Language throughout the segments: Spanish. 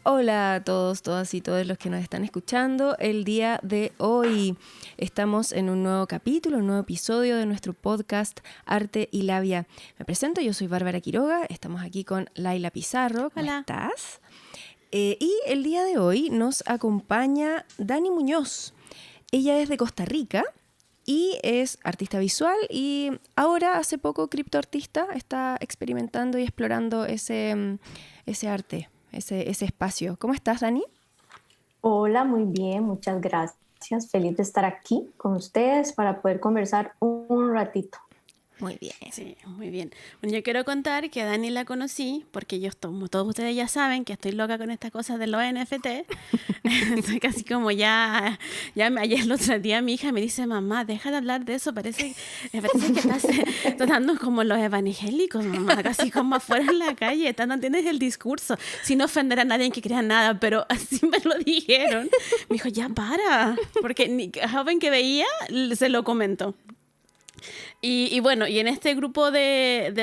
Hola a todos, todas y todos los que nos están escuchando. El día de hoy estamos en un nuevo capítulo, un nuevo episodio de nuestro podcast Arte y Labia. Me presento, yo soy Bárbara Quiroga, estamos aquí con Laila Pizarro. ¿Cómo estás? Y el día de hoy nos acompaña Dani Muñoz. Ella es de Costa Rica y es artista visual y ahora, hace poco, criptoartista. Está experimentando y explorando ese arte. Ese espacio. ¿Cómo estás, Dani? Hola, muy bien, muchas gracias. Feliz de estar aquí con ustedes para poder conversar un ratito. Muy bien. Sí, muy bien. Bueno, yo quiero contar que a Dani la conocí porque yo, como todos ustedes ya saben, que estoy loca con estas cosas de los NFT. Estoy casi como ayer el otro día mi hija me dice, mamá, deja de hablar de eso, me parece que estás tratando como los evangélicos, mamá, casi como afuera en la calle, no tienes el discurso, sin ofender a nadie que crea nada, pero así me lo dijeron. Me dijo, ya para, porque ni joven que veía se lo comentó. Y bueno, y en este grupo de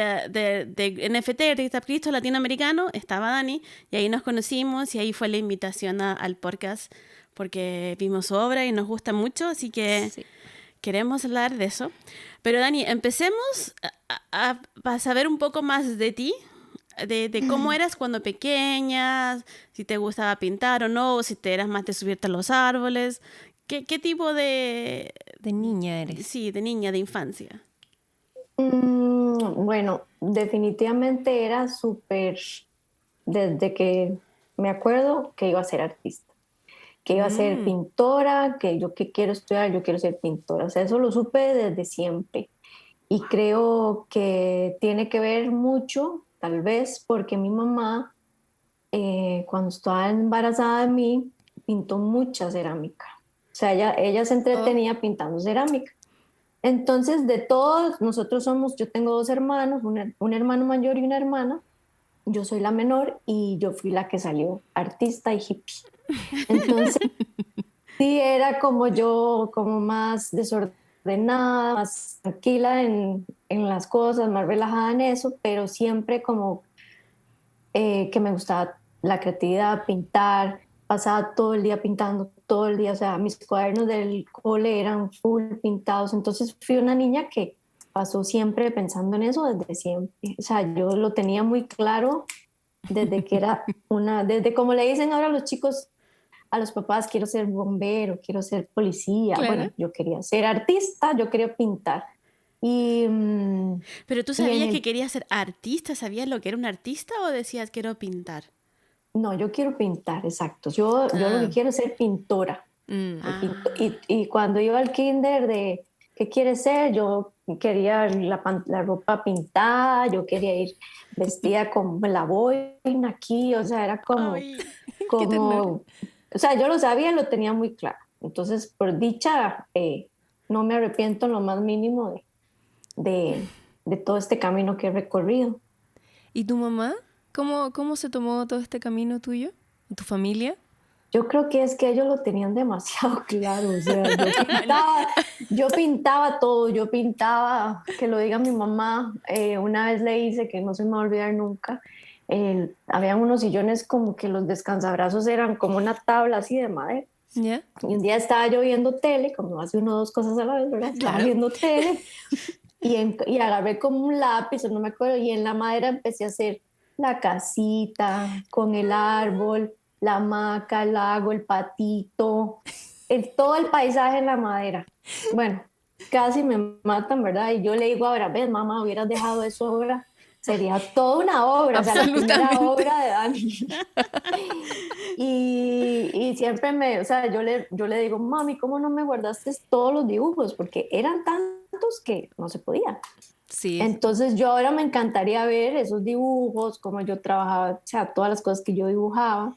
NFT, Artista Cristo Latinoamericano, estaba Dani, y ahí nos conocimos, y ahí fue la invitación al podcast, porque vimos su obra y nos gusta mucho, así que sí, queremos hablar de eso. Pero Dani, empecemos a saber un poco más de ti, de cómo eras cuando pequeña, si te gustaba pintar o no, o si te eras más de subirte a los árboles. ¿Qué tipo de niña eres? Sí, de niña, de infancia. Bueno, definitivamente era súper, desde que me acuerdo que iba a ser artista, que iba a ser pintora, que yo que quiero estudiar, yo quiero ser pintora. O sea, eso lo supe desde siempre. Y creo que tiene que ver mucho, tal vez, porque mi mamá, cuando estaba embarazada de mí, pintó mucha cerámica. O sea, ella se entretenía pintando cerámica. Entonces, de todos, yo tengo dos hermanos, un hermano mayor y una hermana. Yo soy la menor y yo fui la que salió artista y hippie. Entonces, sí, era como yo, como más desordenada, más tranquila en las cosas, más relajada en eso, pero siempre como que me gustaba la creatividad, pintar, pasaba todo el día pintando, todo el día, o sea, mis cuadernos del cole eran full pintados, entonces fui una niña que pasó siempre pensando en eso desde siempre, o sea, yo lo tenía muy claro desde que era desde como le dicen ahora a los chicos, a los papás, quiero ser bombero, quiero ser policía, Claro. bueno, yo quería ser artista, yo quería pintar. Y, ¿Pero tú sabías que querías ser artista? ¿Sabías lo que era un artista o decías quiero pintar? No, yo quiero pintar, exacto. Yo lo que quiero es ser pintora. Y cuando iba al kinder de qué quieres ser, yo quería la ropa pintada, yo quería ir vestida con la boina aquí, o sea, era Ay, qué ternura. o sea, yo lo sabía, lo tenía muy claro. Entonces, por dicha, no me arrepiento en lo más mínimo de, de todo este camino que he recorrido. ¿Y tu mamá? ¿Cómo se tomó todo este camino tuyo? ¿Tu familia? Yo creo que es que ellos lo tenían demasiado claro, o sea, yo pintaba todo, yo pintaba, que lo diga mi mamá, una vez le hice, que no se me va a olvidar nunca, habían unos sillones como que los descansabrazos eran como una tabla así de madera, ¿Ya? y un día estaba yo viendo tele, como hace uno o dos cosas a la vez, ¿verdad? Estaba Claro. viendo tele, y agarré como un lápiz, o no me acuerdo, y en la madera empecé a hacer la casita con el árbol, la hamaca, el lago, el patito, todo el paisaje en la madera. Bueno, casi me matan, ¿verdad? Y yo le digo ahora, ves, mamá, hubieras dejado eso ahora, sería toda una obra, o sea, la primera obra de Dani. Y siempre o sea, yo le digo, mami, ¿cómo no me guardaste todos los dibujos? Porque eran tantos que no se podía. Sí. Entonces yo ahora me encantaría ver esos dibujos, cómo yo trabajaba, o sea, todas las cosas que yo dibujaba.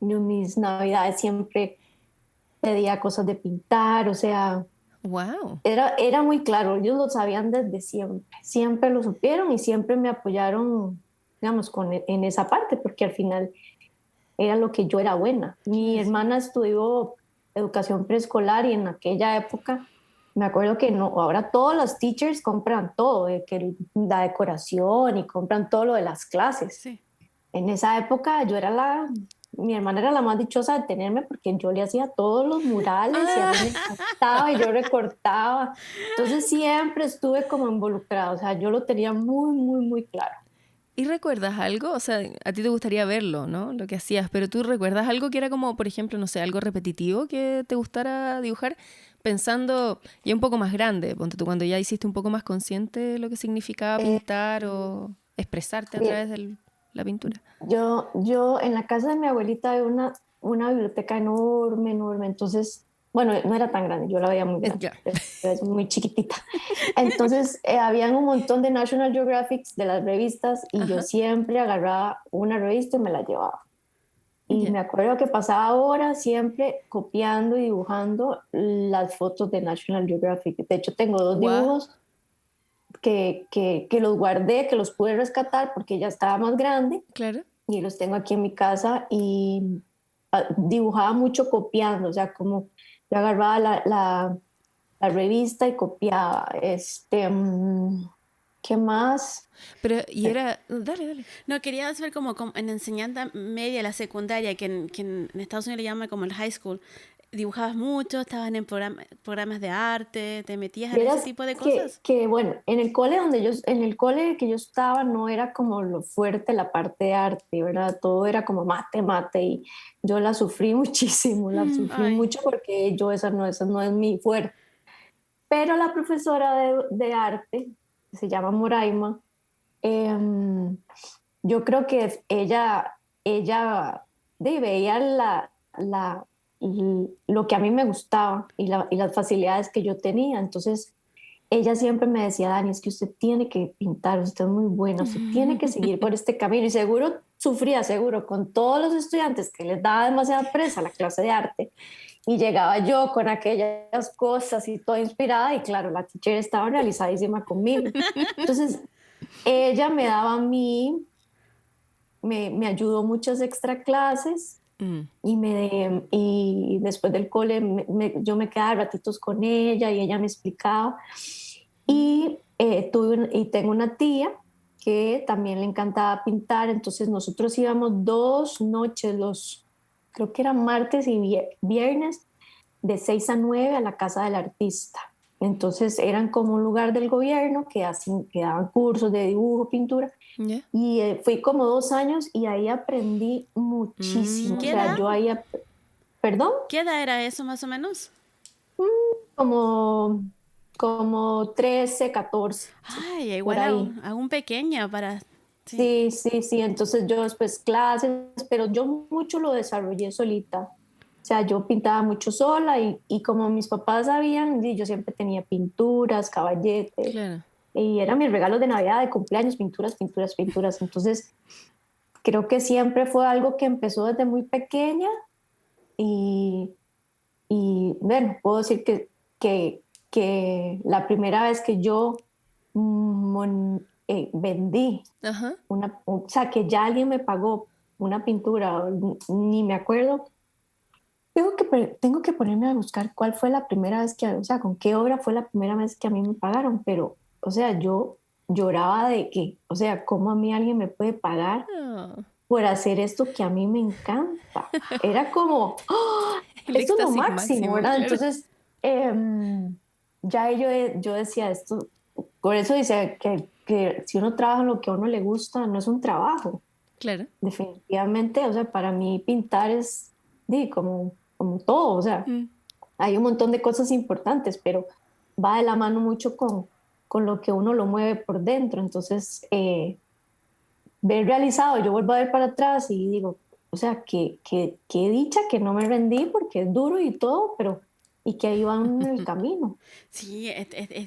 Yo en mis navidades siempre pedía cosas de pintar, o sea, Wow. era muy claro, ellos lo sabían desde siempre, siempre lo supieron y siempre me apoyaron, digamos, en esa parte, porque al final era lo que yo era buena. Mi hermana estudió educación preescolar y en aquella época me acuerdo que no, ahora todos los teachers compran todo, que la decoración y compran todo lo de las clases. sí. En esa época yo era mi hermana era la más dichosa de tenerme porque yo le hacía todos los murales y a mí me encantaba y yo recortaba. Entonces siempre estuve como involucrada, o sea, yo lo tenía muy, muy, muy claro. ¿Y recuerdas algo? O sea, a ti te gustaría verlo, ¿no? Lo que hacías, pero ¿tú recuerdas algo que era como, por ejemplo, no sé, algo repetitivo que te gustara dibujar? Pensando ya un poco más grande, ponte tú, cuando ya hiciste un poco más consciente lo que significaba Eh, pintar o expresarte a bien, través de la pintura. yo en la casa de mi abuelita había una biblioteca enorme, enorme, entonces, bueno, no era tan grande, yo la veía muy grande, Ya. pero es muy chiquitita. Entonces, habían un montón de National Geographic de las revistas y yo Ajá. siempre agarraba una revista y me la llevaba. Y Ya. me acuerdo que pasaba horas siempre copiando y dibujando las fotos de National Geographic. De hecho, tengo dos Guau. dibujos que los guardé, que los pude rescatar porque ya estaba más grande Claro. y los tengo aquí en mi casa y dibujaba mucho copiando, o sea, como yo agarraba la revista y copiaba. ¿Qué más? Pero, y era... Dale, dale. No, quería saber como en enseñanza media, la secundaria, que en Estados Unidos le llaman como el high school. ¿Dibujabas mucho? ¿Estaban en programas de arte? ¿Te metías en ese Vieras tipo de cosas? bueno, en el cole que yo estaba no era como lo fuerte la parte de arte, ¿verdad? Todo era como mate, mate y yo la sufrí muchísimo, la sufrí Ay. mucho porque yo esa no es mi fuerte. Pero la profesora de arte, que se llama Moraima, em, yo creo que ella veía lo que a mí me gustaba y las facilidades que yo tenía. Entonces, ella siempre me decía, Dani, es que usted tiene que pintar, usted es muy buena, usted tiene que seguir por este camino. Y seguro sufría, seguro, con todos los estudiantes que les daba demasiada presa a la clase de arte. Y llegaba yo con aquellas cosas y toda inspirada y claro, la teacher estaba realizadísima conmigo. Entonces, ella me daba a mí, me ayudó muchas extra clases Mm. y después del cole yo me quedaba ratitos con ella y ella me explicaba. Y, y tengo una tía que también le encantaba pintar, entonces nosotros íbamos 2 noches, creo que eran martes y viernes, de 6 a 9 a la casa del artista. Entonces eran como un lugar del gobierno que daban cursos de dibujo, pintura. ¿Ya? Y fui como 2 años y ahí aprendí muchísimo. O ¿Qué sea, edad? yo ahí, perdón, ¿Qué edad era eso más o menos? como, como 13, 14, Ay, por igual ahí. aún pequeña para... Sí. Sí, sí, sí. Entonces yo después clases, pero yo mucho lo desarrollé solita. O sea, yo pintaba mucho sola y como mis papás sabían, y yo siempre tenía pinturas, caballetes, Claro. y eran mis regalos de Navidad, de cumpleaños, pinturas, pinturas, pinturas. Entonces, creo que siempre fue algo que empezó desde muy pequeña y, y bueno, puedo decir que la primera vez que yo vendí Ajá. o sea, que ya alguien me pagó una pintura, ni me acuerdo. Tengo que ponerme a buscar cuál fue la primera vez o sea, con qué obra fue la primera vez que a mí me pagaron, pero, o sea, yo lloraba de que, o sea, ¿cómo a mí alguien me puede pagar Oh, por hacer esto que a mí me encanta? Era como, ¡oh! el Esto es lo éxtasis máximo, máximo, ¿verdad? claro. Entonces, ya yo decía esto, por eso dice que si uno trabaja en lo que a uno le gusta, no es un trabajo. Claro. Definitivamente, o sea, para mí pintar es como todo, o sea, Mm. hay un montón de cosas importantes, pero va de la mano mucho con lo que uno lo mueve por dentro. Entonces, ver realizado, yo vuelvo a ver para atrás y digo, o sea, que dicha que no me rendí porque es duro y todo, pero y que ahí van en el camino. Sí,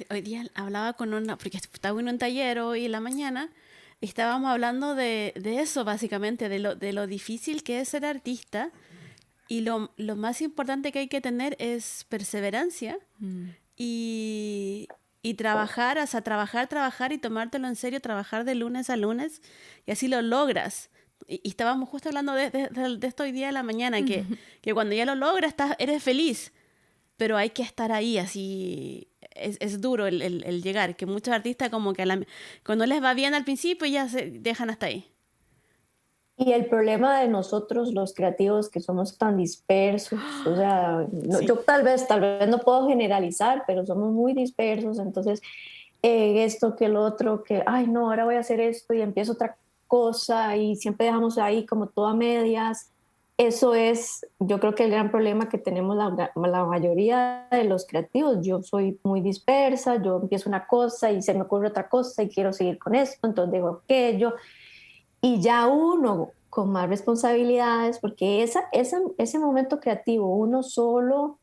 hoy día hablaba con una, porque estaba en un taller hoy en la mañana, y estábamos hablando de eso básicamente, de lo difícil que es ser artista, y lo más importante que hay que tener es perseverancia Mm. y trabajar, o sea, trabajar y tomártelo en serio, trabajar de lunes a lunes, y así lo logras. Y estábamos justo hablando de esto hoy día de la mañana, que cuando ya lo logras, eres feliz, pero hay que estar ahí, así es duro el llegar, que muchos artistas como que cuando les va bien al principio ya se dejan hasta ahí. Y el problema de nosotros, los creativos, que somos tan dispersos, o sea, Sí. yo tal vez no puedo generalizar, pero somos muy dispersos, entonces esto que el otro, que, ay no, ahora voy a hacer esto y empiezo otra cosa y siempre dejamos ahí como todo a medias. Eso es, yo creo que el gran problema que tenemos la mayoría de los creativos. Yo soy muy dispersa, yo empiezo una cosa y se me ocurre otra cosa y quiero seguir con esto, entonces digo aquello. Y ya uno con más responsabilidades, porque ese momento creativo, uno solo,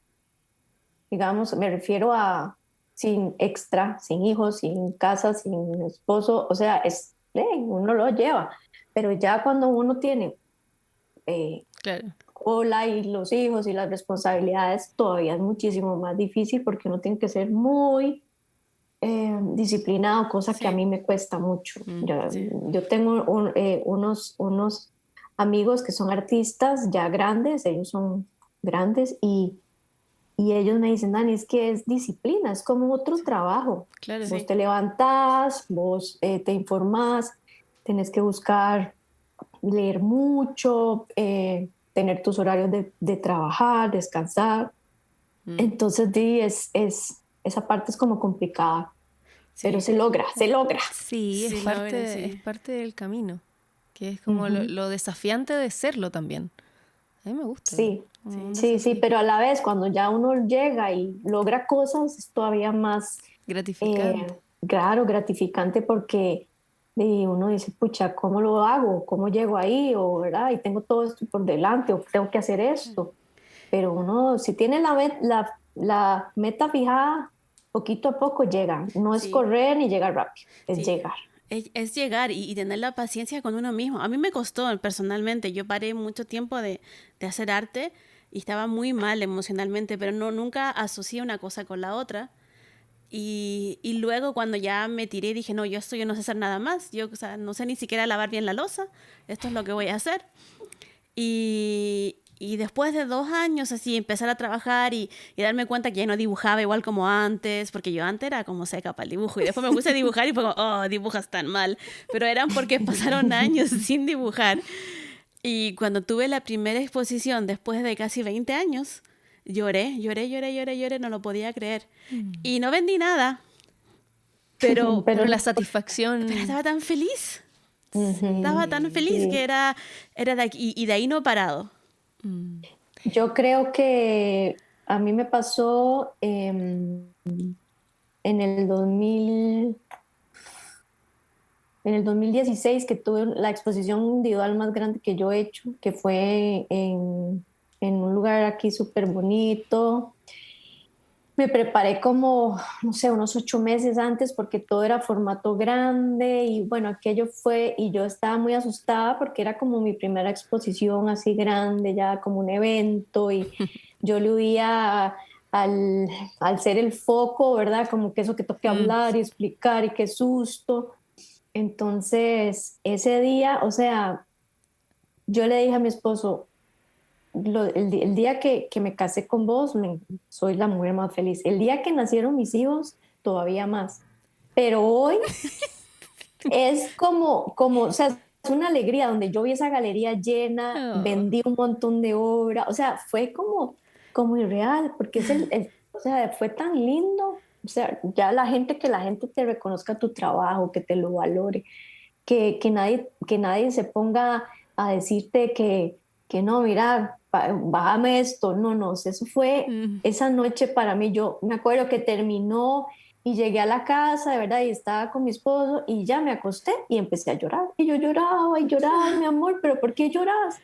digamos, me refiero a sin extra, sin hijos, sin casa, sin esposo, o sea, uno lo lleva, pero ya cuando uno tiene Claro. hola y los hijos y las responsabilidades, todavía es muchísimo más difícil porque uno tiene que ser muy disciplinado, cosa que a Sí, mí me cuesta mucho. sí. Yo tengo unos amigos que son artistas ya grandes, ellos son grandes y ellos me dicen, Dani, es que es disciplina, es como otro trabajo. Claro. Vos Sí. te levantás, vos te informás, tenés que buscar leer mucho, tener tus horarios de trabajar, descansar. Entonces, esa parte es como complicada, pero Sí. se logra, se logra. Sí, Sí, logra, sí. es parte del camino, que es como Ujú. lo desafiante de serlo también. A mí me gusta igual, Sí, como un sí, desafío pero a la vez cuando ya uno llega y logra cosas es todavía más, gratificante. claro, gratificante porque uno dice, pucha, ¿cómo lo hago? ¿Cómo llego ahí? O, ¿verdad? Y tengo todo esto por delante, o tengo que hacer esto. Pero uno, si tiene la meta fijada, poquito a poco llega. No es Sí, correr ni llegar rápido, es sí. llegar. Es llegar y tener la paciencia con uno mismo. A mí me costó personalmente. Yo paré mucho tiempo de hacer arte y estaba muy mal emocionalmente, pero no, nunca asocié una cosa con la otra. Y luego cuando ya me tiré dije, no, yo no sé hacer nada más. Yo, o sea, no sé ni siquiera lavar bien la loza. Esto es lo que voy a hacer. Y después de 2 años así empezar a trabajar y darme cuenta que ya no dibujaba igual como antes, porque yo antes era como seca para el dibujo y después me puse a dibujar y fue como, oh, dibujas tan mal. Pero eran porque pasaron años sin dibujar. Y cuando tuve la primera exposición después de casi 20 años, lloré, no lo podía creer. Y no vendí nada, pero, Pero Pero no la importa. pero satisfacción, estaba tan feliz. Estaba Ujú, tan feliz que sí. era de aquí y de ahí no he parado. mm, Yo creo que a mí me pasó en el 2000, en el 2016 que tuve la exposición individual más grande que yo he hecho, que fue en un lugar aquí súper bonito. Me preparé como, no sé, unos 8 meses antes porque todo era formato grande y bueno, aquello fue y yo estaba muy asustada porque era como mi primera exposición así grande, ya como un evento y yo le huía al, al ser el foco, ¿verdad? Como que eso que toque mm, hablar y explicar y qué susto. Entonces, ese día, o sea, yo le dije a mi esposo, el día que me casé con vos, soy la mujer más feliz. El día que nacieron mis hijos, todavía más. Pero hoy es o sea, es una alegría donde yo vi esa galería llena, oh, vendí un montón de obra, o sea, fue como irreal, porque o sea, fue tan lindo. O sea, ya que la gente te reconozca tu trabajo, que te lo valore, que nadie se ponga a decirte que no, mira, bájame esto. No, no, o sea, eso fue mm, esa noche para mí. Yo me acuerdo que terminó y llegué a la casa, de verdad, y estaba con mi esposo y ya me acosté y empecé a llorar. Y yo lloraba y lloraba, mi amor, pero ¿por qué lloras?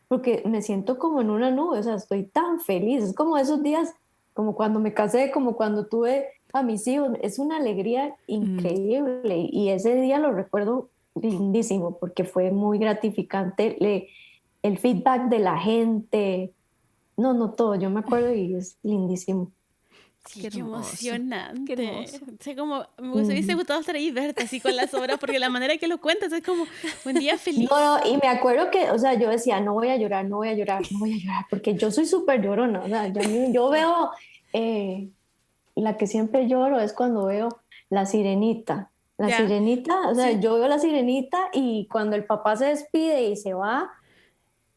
Porque me siento como en una nube, o sea, estoy tan feliz. Es como esos días, como cuando me casé, como cuando tuve a mis hijos. Es una alegría mm. increíble y ese día lo recuerdo lindísimo porque fue muy gratificante el feedback de la gente. No, no todo, yo me acuerdo y es lindísimo. Sí, Qué qué hermoso, qué emocionante. hermoso. O sea, como me hubiese Ujú. gustado estar ahí y verte así con las obras, porque la manera que lo cuentas es como un día No, feliz. no, y me acuerdo que, o sea, yo decía, no voy a llorar, no voy a llorar, no voy a llorar, porque yo soy súper llorona, o sea, yo veo, la que siempre lloro es cuando veo La Sirenita, La Ya. sirenita, o sea, Sí. yo veo la sirenita y cuando el papá se despide y se va,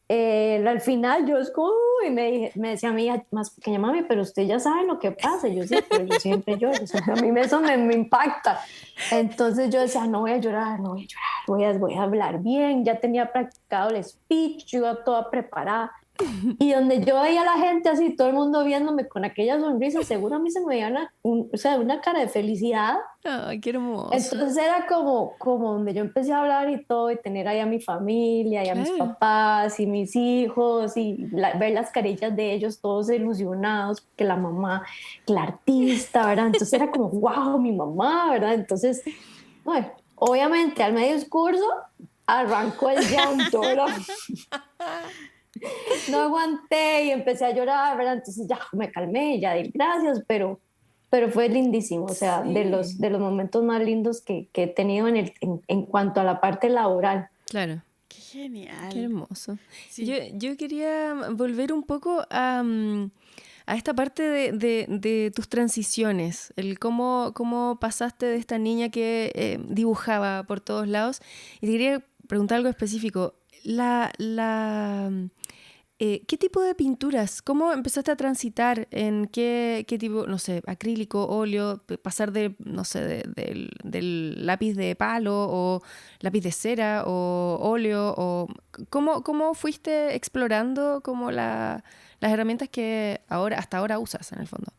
al final yo es como, y me decía a mi hija más pequeña, mami, pero usted ya sabe lo que pasa. Y yo sí, pero yo siempre lloro, o sea, a mí eso me impacta. Entonces yo decía, no voy a llorar, no voy a llorar, voy a hablar bien. Ya tenía practicado el speech, yo iba toda preparada. Y donde yo veía a la gente así, todo el mundo viéndome con aquella sonrisa, seguro a mí se me veía o sea, una cara de felicidad. Ay, qué hermoso. Entonces era como donde yo empecé a hablar y todo, y tener ahí a mi familia, y a mis Claro. papás, y mis hijos, y ver las carillas de ellos todos ilusionados, porque la mamá, la artista, ¿verdad? Entonces era como, wow, mi mamá, ¿verdad? Entonces, bueno, obviamente al medio discurso arrancó el llanto, ¿verdad? No aguanté y empecé a llorar, ¿verdad? Entonces ya me calmé y ya di gracias, pero fue lindísimo, o sea, Sí. de los momentos más lindos que he tenido en cuanto a la parte laboral. Claro. Qué Qué genial. hermoso. Sí. Yo quería volver un poco a esta parte de tus transiciones, el cómo pasaste de esta niña que dibujaba por todos lados. Y te quería preguntar algo específico. ¿Qué tipo de pinturas? ¿Cómo empezaste a transitar en qué tipo, no sé, acrílico, óleo, pasar de, no sé, del lápiz de palo o lápiz de cera o óleo? O, ¿cómo fuiste explorando como las herramientas que hasta ahora usas en el fondo?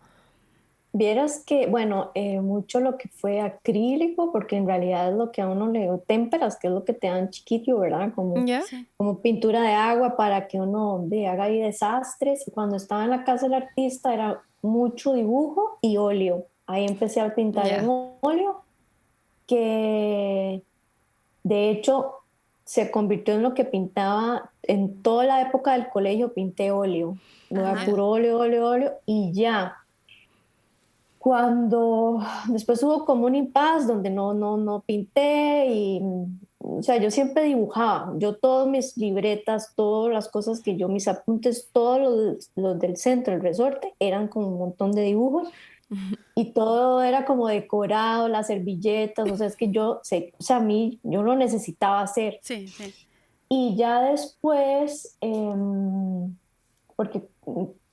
Vieras que, bueno, mucho lo que fue acrílico, porque en realidad es lo que a uno le, o témperas, que es lo que te dan chiquitio, ¿verdad? ¿Ya? Sí. Como pintura de agua para que uno haga ahí desastres. Y cuando estaba en la casa del artista era mucho dibujo y óleo. Ahí empecé a pintar en Ya. óleo, que de hecho se convirtió en lo que pintaba en toda la época del colegio, pinté óleo. Lo era Ajá. Ya. puro óleo, óleo, óleo y ya. Cuando después hubo como un impasse donde no pinté y, o sea, yo siempre dibujaba, yo todas mis libretas, todas las cosas que yo, mis apuntes, todos los del centro, el resorte, eran como un montón de dibujos y todo era como decorado, las servilletas, o sea, es que yo sé, o sea, a mí, yo lo necesitaba hacer. Sí, sí. Y ya después, porque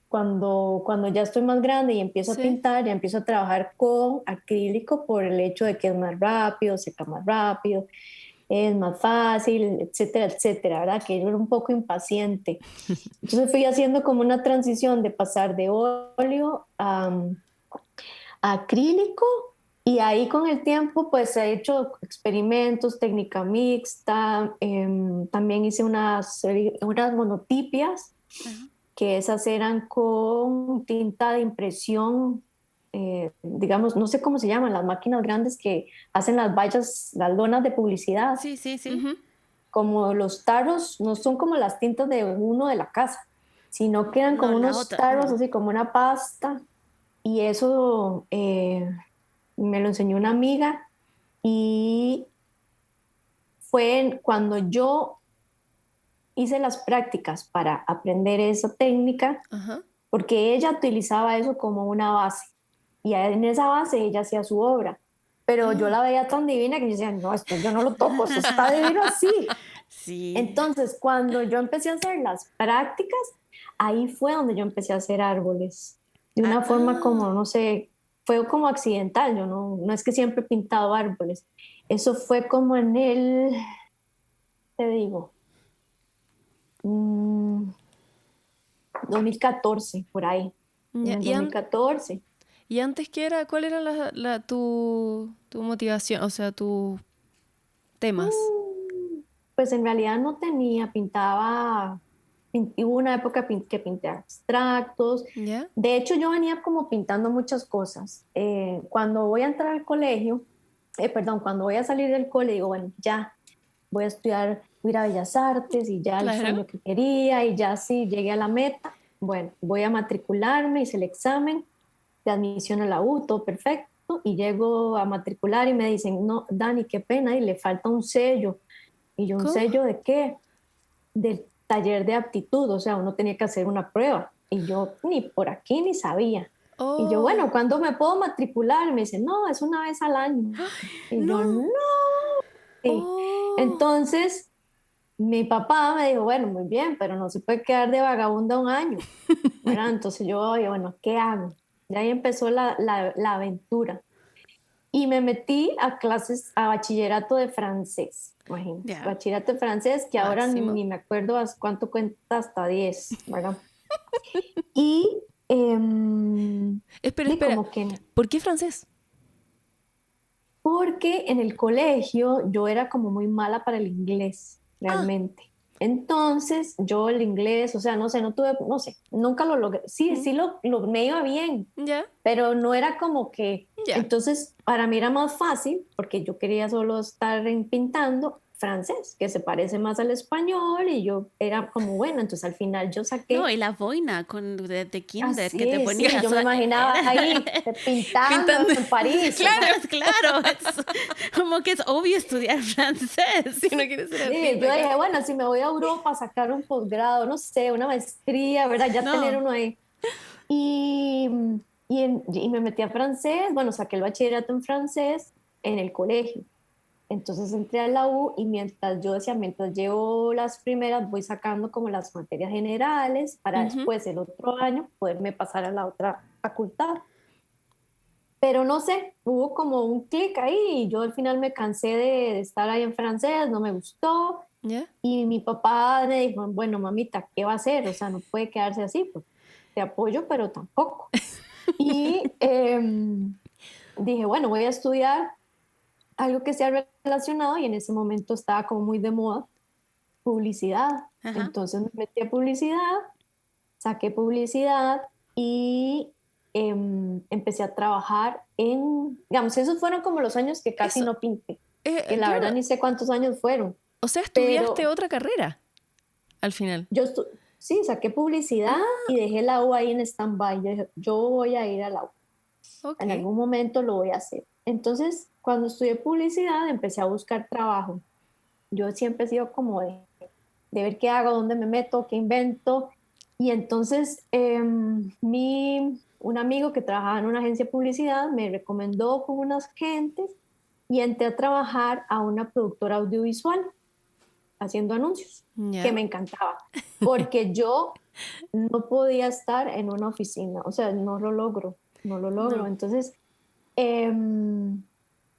cuando ya estoy más grande y empiezo a Sí. pintar, ya empiezo a trabajar con acrílico por el hecho de que es más rápido, seca más rápido, es más fácil, etcétera, etcétera, ¿verdad? Que yo era un poco impaciente. Entonces fui haciendo como una transición de pasar de óleo a acrílico y ahí con el tiempo pues he hecho experimentos, técnica mixta, también hice unas monotipias Ajá. que esas eran con tinta de impresión, digamos, no sé cómo se llaman, las máquinas grandes que hacen las vallas, las lonas de publicidad, Sí, sí, sí. Ujú. como los tarros, no son como las tintas de uno de la casa, sino que eran No, como la unos otra, tarros, no. así como una pasta, y eso me lo enseñó una amiga y fue cuando yo hice las prácticas para aprender esa técnica, Ajá. porque ella utilizaba eso como una base y en esa base ella hacía su obra. Pero yo Ah. la veía tan divina que yo decía, no, esto yo no lo toco, esto está divino así. Sí. Entonces, cuando yo empecé a hacer las prácticas, ahí fue donde yo empecé a hacer árboles. De Ah, una forma ah, como, no sé, fue como accidental. Yo no es que siempre he pintado árboles. Eso fue como en te digo, mm, 2014, por ahí. En Ya. el 2014. ¿Y antes qué era? ¿Cuál era tu motivación? O sea, tus temas. Pues en realidad no tenía, hubo una época que pinté abstractos. ¿Ya? De hecho, yo venía como pintando muchas cosas. Cuando voy a entrar al colegio, perdón, cuando voy a salir del colegio, digo, bueno, ya voy a estudiar, voy a ir a Bellas Artes y ya el Claro. sueño que quería y ya sí llegué a la meta. Bueno, voy a matricularme, hice el examen de admisión a la U, todo perfecto. Y llego a matricular y me dicen, no, Dani, qué pena, y le falta un sello. Y yo, ¿un ¿Cómo? sello de qué? Del taller de aptitud, o sea, uno tenía que hacer una prueba. Y yo ni por aquí ni sabía. Y yo, Oh, bueno, ¿cuándo me puedo matricular? Me dice, no, es una vez al año. Y yo, no. no. Sí. Oh. Entonces, mi papá me dijo, bueno, muy bien, pero no se puede quedar de vagabunda un año, ¿verdad? Entonces yo, oye, bueno, ¿qué hago? Y ahí empezó la aventura. Y me metí a clases, a bachillerato de francés, imagínate. Ya. Bachillerato de francés, que ahora Máximo. ni me acuerdo cuánto cuenta, hasta 10, ¿verdad? Y Espera, vi espera. como que, ¿Por qué francés? porque en el colegio yo era como muy mala para el inglés, Ah, realmente. Entonces, yo el inglés, o sea, no sé, no tuve, no sé, nunca lo logré. Sí, mm, sí me iba bien, ya, pero no era como que, ya. entonces para mí era más fácil, porque yo quería solo estar pintando francés, que se parece más al español, y yo era como, bueno, entonces al final yo No, saqué y la boina de Kinder que te así, sí, ponías. yo me imaginaba ahí pintando Pintando. en París, o sea, Claro, claro. Es como que es obvio estudiar francés si uno quiere ser sí, artista yo acá. dije, bueno, si me voy a Europa a sacar un posgrado, no sé, una maestría, ¿verdad? Ya tener No, uno ahí. Y, y me metí a francés, bueno, saqué el bachillerato en francés en el colegio. Entonces entré a la U y mientras yo decía, mientras llevo las primeras, voy sacando como las materias generales para ujú, después el otro año poderme pasar a la otra facultad. Pero no sé, hubo como un clic ahí y yo al final me cansé de estar ahí en francés, no me gustó. ¿Ya? Y mi papá me dijo, bueno, mamita, ¿qué va a hacer? O sea, no puede quedarse así, pues te apoyo, pero tampoco. Y dije, bueno, voy a estudiar algo que sea relacionado y en ese momento estaba como muy de moda publicidad. ajá. Entonces me metí a publicidad, saqué publicidad y empecé a trabajar digamos, esos fueron como los años que casi Eso. no pinté, que la verdad Claro. ni sé cuántos años fueron, O sea, estudiaste pero otra carrera al final. sí, saqué publicidad Ah, y dejé la U ahí en stand-by. Yo dije, yo voy a ir a la U, ok. en algún momento lo voy a hacer. Entonces, cuando estudié publicidad, empecé a buscar trabajo. Yo siempre he sido como de ver qué hago, dónde me meto, qué invento. Y entonces un amigo que trabajaba en una agencia de publicidad me recomendó con unas gentes y entré a trabajar a una productora audiovisual haciendo anuncios, que Ya. me encantaba, porque yo no podía estar en una oficina, o sea, no lo logro, no lo logro. No. Entonces, em,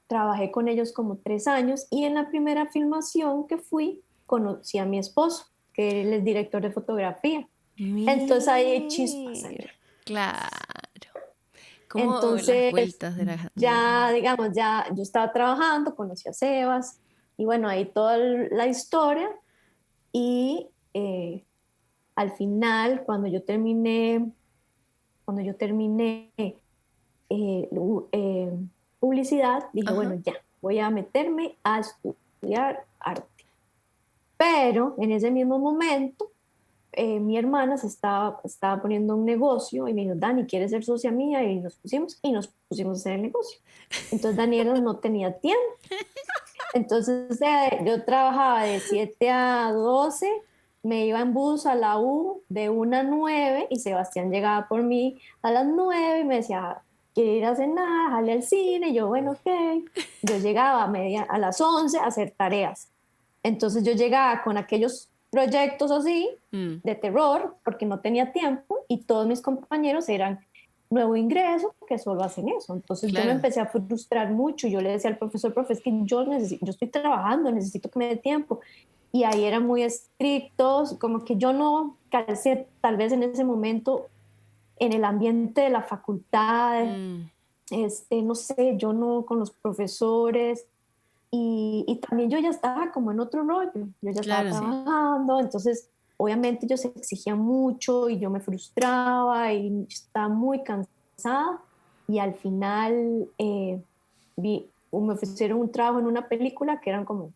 trabajé con ellos como 3 años y en la primera filmación que fui conocí a mi esposo, que él es director de fotografía. Entonces ahí hay chispas en Mira. él. Claro. Como las Entonces vueltas de la... ya, digamos, ya yo estaba trabajando, conocí a Sebas y bueno, ahí toda la historia y al final, cuando yo terminé publicidad, dije, Ajá. bueno, ya, voy a meterme a estudiar arte. Pero en ese mismo momento, mi hermana estaba poniendo un negocio y me dijo, Dani, ¿quieres ser socia mía? Y nos pusimos a hacer el negocio. Entonces Daniela no tenía tiempo. Entonces yo trabajaba de 7 a 12, me iba en bus a la U de 1 a 9 y Sebastián llegaba por mí a las 9 y me decía, ¿quiere ir a cenar? Jale al cine. Y yo, bueno, ok. Yo llegaba a las 11 a hacer tareas. Entonces yo llegaba con aquellos proyectos así Mm, de terror porque no tenía tiempo y todos mis compañeros eran nuevo ingreso que solo hacen eso. Entonces yo me claro. empecé a frustrar mucho. Yo le decía al profesor, profe, es que yo estoy trabajando, necesito que me dé tiempo. Y ahí eran muy estrictos, como que yo no calcé tal vez en ese momento en el ambiente de la facultad, Mm, no sé, yo no con los profesores. Y también yo ya estaba como en otro rollo, yo ya estaba claro, sí. trabajando, entonces obviamente ellos exigían mucho y yo me frustraba y estaba muy cansada y al final me ofrecieron un trabajo en una película que eran como,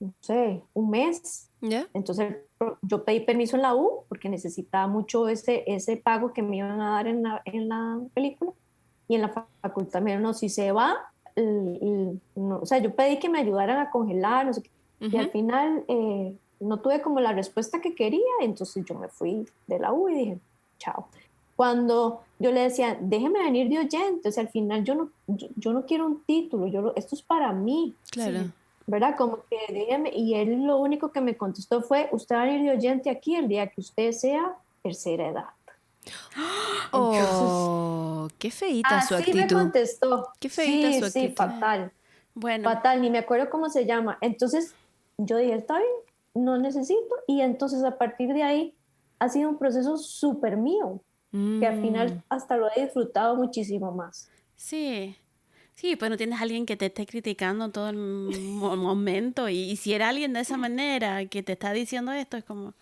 no sé, un mes. ¿Ya? Entonces yo pedí permiso en la U porque necesitaba mucho ese pago que me iban a dar en la película y en la facultad me dijeron, no, si se va, no, o sea, yo pedí que me ayudaran a congelar, no sé qué, y al Ujú. final no tuve como la respuesta que quería, entonces yo me fui de la U y dije, chao. cuando yo le decía, déjeme venir de oyente, o sea, al final yo no quiero un título, esto es para mí, Claro. Sí. ¿verdad? Como que déjeme, y él lo único que me contestó fue, usted va a venir de oyente aquí el día que usted sea tercera edad. Entonces, Oh, qué feíta su así me actitud. contestó. Qué feíta Sí, su sí, actitud. fatal, Bueno, fatal, ni me acuerdo cómo se llama. Entonces yo dije, está bien, no necesito. Y entonces a partir de ahí ha sido un proceso súper mío, que al Mm, final hasta lo he disfrutado muchísimo más. sí. Sí, pues no tienes a alguien que te esté criticando todo el momento y si era alguien de esa manera que te está diciendo esto, es como,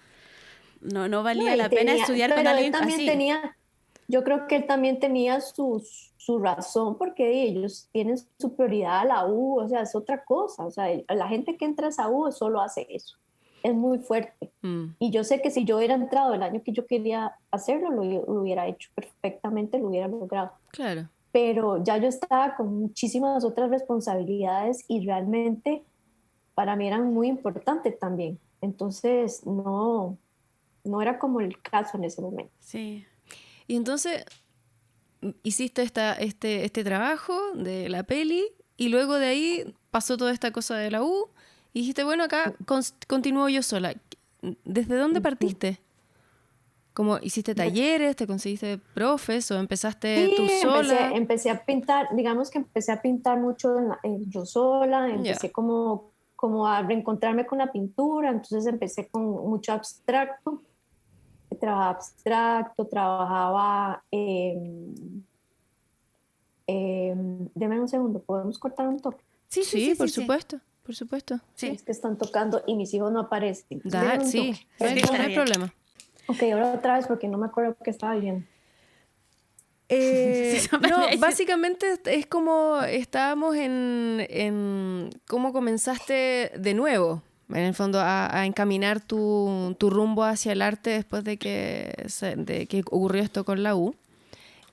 no No, valía y la pena tenía, estudiar con pero él alguien también así. tenía, yo creo que él también tenía su razón, porque ellos tienen su prioridad a la U, o sea, es otra cosa. O sea, la gente que entra a esa U solo hace eso. Es muy fuerte. mm, Y yo sé que si yo hubiera entrado el año que yo quería hacerlo, lo hubiera hecho perfectamente, lo hubiera logrado. claro. Pero ya yo estaba con muchísimas otras responsabilidades y realmente para mí eran muy importantes también. Entonces, no era como el caso en ese momento. Sí. Y entonces hiciste este trabajo de la peli y luego de ahí pasó toda esta cosa de la U y dijiste, bueno, acá continúo yo sola. ¿Desde dónde Ujú. partiste? ¿Cómo hiciste De- talleres, te conseguiste profes o empezaste Sí, tú sola? empecé a pintar, digamos que empecé a pintar mucho yo sola, Ya. empecé como a reencontrarme con la pintura, entonces empecé con mucho abstracto, trabajaba abstracto, trabajaba, deme un segundo, ¿podemos cortar un toque? Sí, sí, Sí, sí, por sí, sí. supuesto, por supuesto. Sí. Es que están tocando y mis hijos no aparecen. Deme un Sí, toque. no hay, Sí, está no hay bien. problema. Ok, ahora otra vez porque no me acuerdo qué estaba viendo. Sí, eso No, parece. básicamente es como estábamos en cómo comenzaste de nuevo, en el fondo, a encaminar tu rumbo hacia el arte después de que ocurrió esto con la U.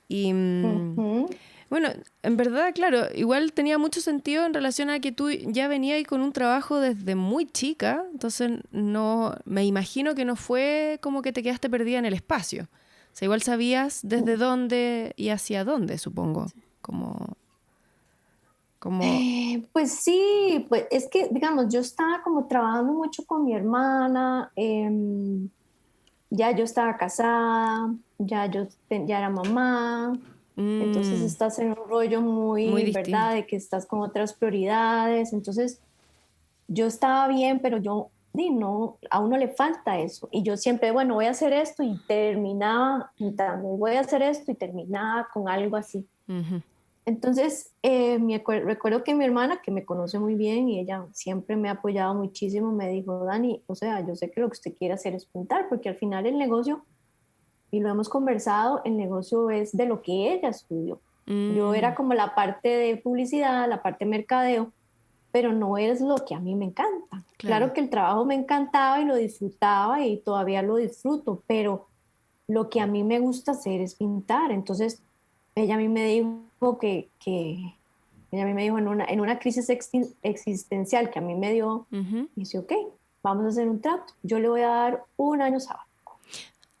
Y Ujú. bueno, en verdad, claro, igual tenía mucho sentido en relación a que tú ya venías ahí con un trabajo desde muy chica, entonces no, me imagino que no fue como que te quedaste perdida en el espacio. O sea, igual sabías desde dónde y hacia dónde, supongo. Como, como, Pues sí, pues es que, digamos, yo estaba como trabajando mucho con mi hermana, ya yo estaba casada, ya era mamá, entonces mm, estás en un rollo muy muy, ¿verdad? distinto. De que estás con otras prioridades, entonces yo estaba bien, pero no, a uno le falta eso. Y yo siempre, bueno, voy a hacer esto y terminaba pintando, voy a hacer esto y terminaba con algo así. Ujú. Entonces, recuerdo que mi hermana, que me conoce muy bien y ella siempre me ha apoyado muchísimo, me dijo, Dani, o sea, yo sé que lo que usted quiere hacer es pintar, porque al final el negocio, y lo hemos conversado, el negocio es de lo que ella estudió. Yo era Mm, como la parte de publicidad, la parte de mercadeo, pero no es lo que a mí me encanta. claro. Claro que el trabajo me encantaba y lo disfrutaba y todavía lo disfruto, pero lo que a mí me gusta hacer es pintar. Entonces, ella a mí me dijo ella a mí me dijo en una crisis existencial que a mí me dio, Ujú. dice, ok, vamos a hacer un trato. Yo le voy a dar un año sábado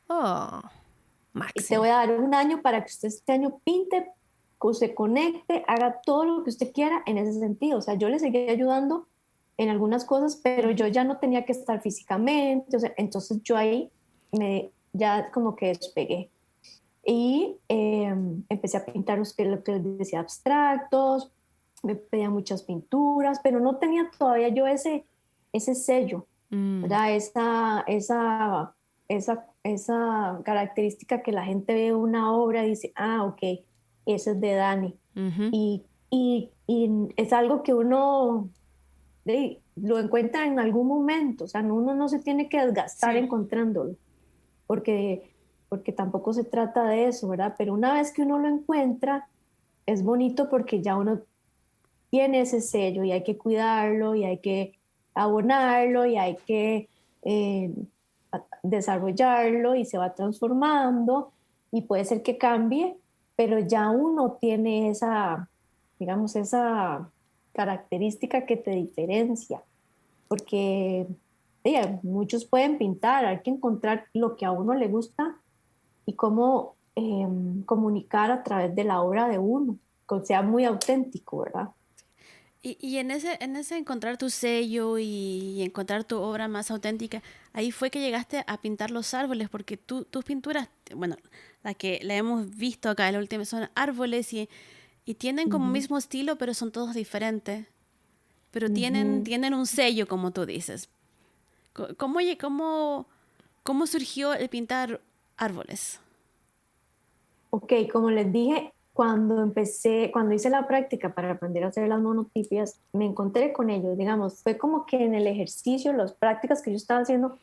Oh, y te máximo. voy a dar un año para que usted este año pinte, que se conecte, haga todo lo que usted quiera en ese sentido. O sea, yo le seguí ayudando en algunas cosas, pero yo Ujú. ya no tenía que estar físicamente. O sea, entonces yo ahí ya como que despegué. Y empecé a pintar lo que les decía, abstractos, me pedían muchas pinturas, pero no tenía todavía yo ese sello, Mm, ¿verdad? Esa característica que la gente ve una obra y dice, ah, ok, ese es de Dani. ujú. Y es algo que uno lo encuentra en algún momento, o sea, uno no se tiene que desgastar Sí. encontrándolo porque, porque tampoco se trata de eso, ¿verdad? Pero una vez que uno lo encuentra, es bonito porque ya uno tiene ese sello y hay que cuidarlo y hay que abonarlo y hay que eh, desarrollarlo y se va transformando y puede ser que cambie, pero ya uno tiene digamos, esa característica que te diferencia, porque muchos pueden pintar, hay que encontrar lo que a uno le gusta y cómo comunicar a través de la obra de uno, que sea muy auténtico, ¿verdad? Y en ese encontrar tu sello y encontrar tu obra más auténtica, ahí fue que llegaste a pintar los árboles, porque tus pinturas, bueno, la que la hemos visto acá en la última son árboles y tienen como Ujú, mismo estilo, pero son todos diferentes. Pero ujú. tienen un sello, como tú dices. ¿Cómo surgió el pintar árboles? Ok, como les dije, cuando hice la práctica para aprender a hacer las monotipias, me encontré con ellos, digamos, fue como que en el ejercicio, las prácticas que yo estaba haciendo,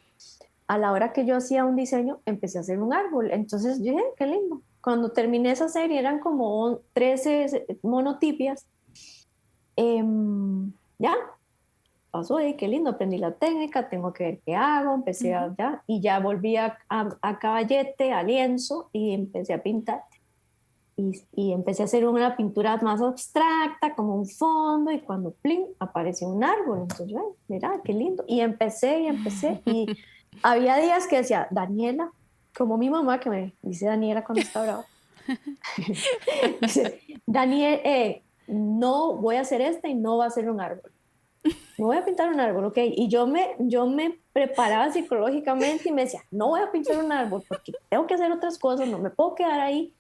a la hora que yo hacía un diseño, empecé a hacer un árbol. Entonces yo dije, qué lindo. Cuando terminé esa serie, eran como 13 monotipias. Ya, pasó ahí, qué lindo, aprendí la técnica, tengo que ver qué hago, empecé Ujú. a, ya, y ya volví a caballete, a lienzo, y empecé a pintar. Y empecé a hacer una pintura más abstracta, como un fondo, y cuando plin, apareció un árbol. Entonces, ay, mira, qué lindo. Y había días que decía, Daniela, como mi mamá, que me dice Daniela cuando está brava, dice, Daniel, no voy a hacer esta y no va a ser un árbol. No voy a pintar un árbol, ¿ok? Y yo me preparaba psicológicamente y me decía, no voy a pintar un árbol porque tengo que hacer otras cosas, no me puedo quedar ahí.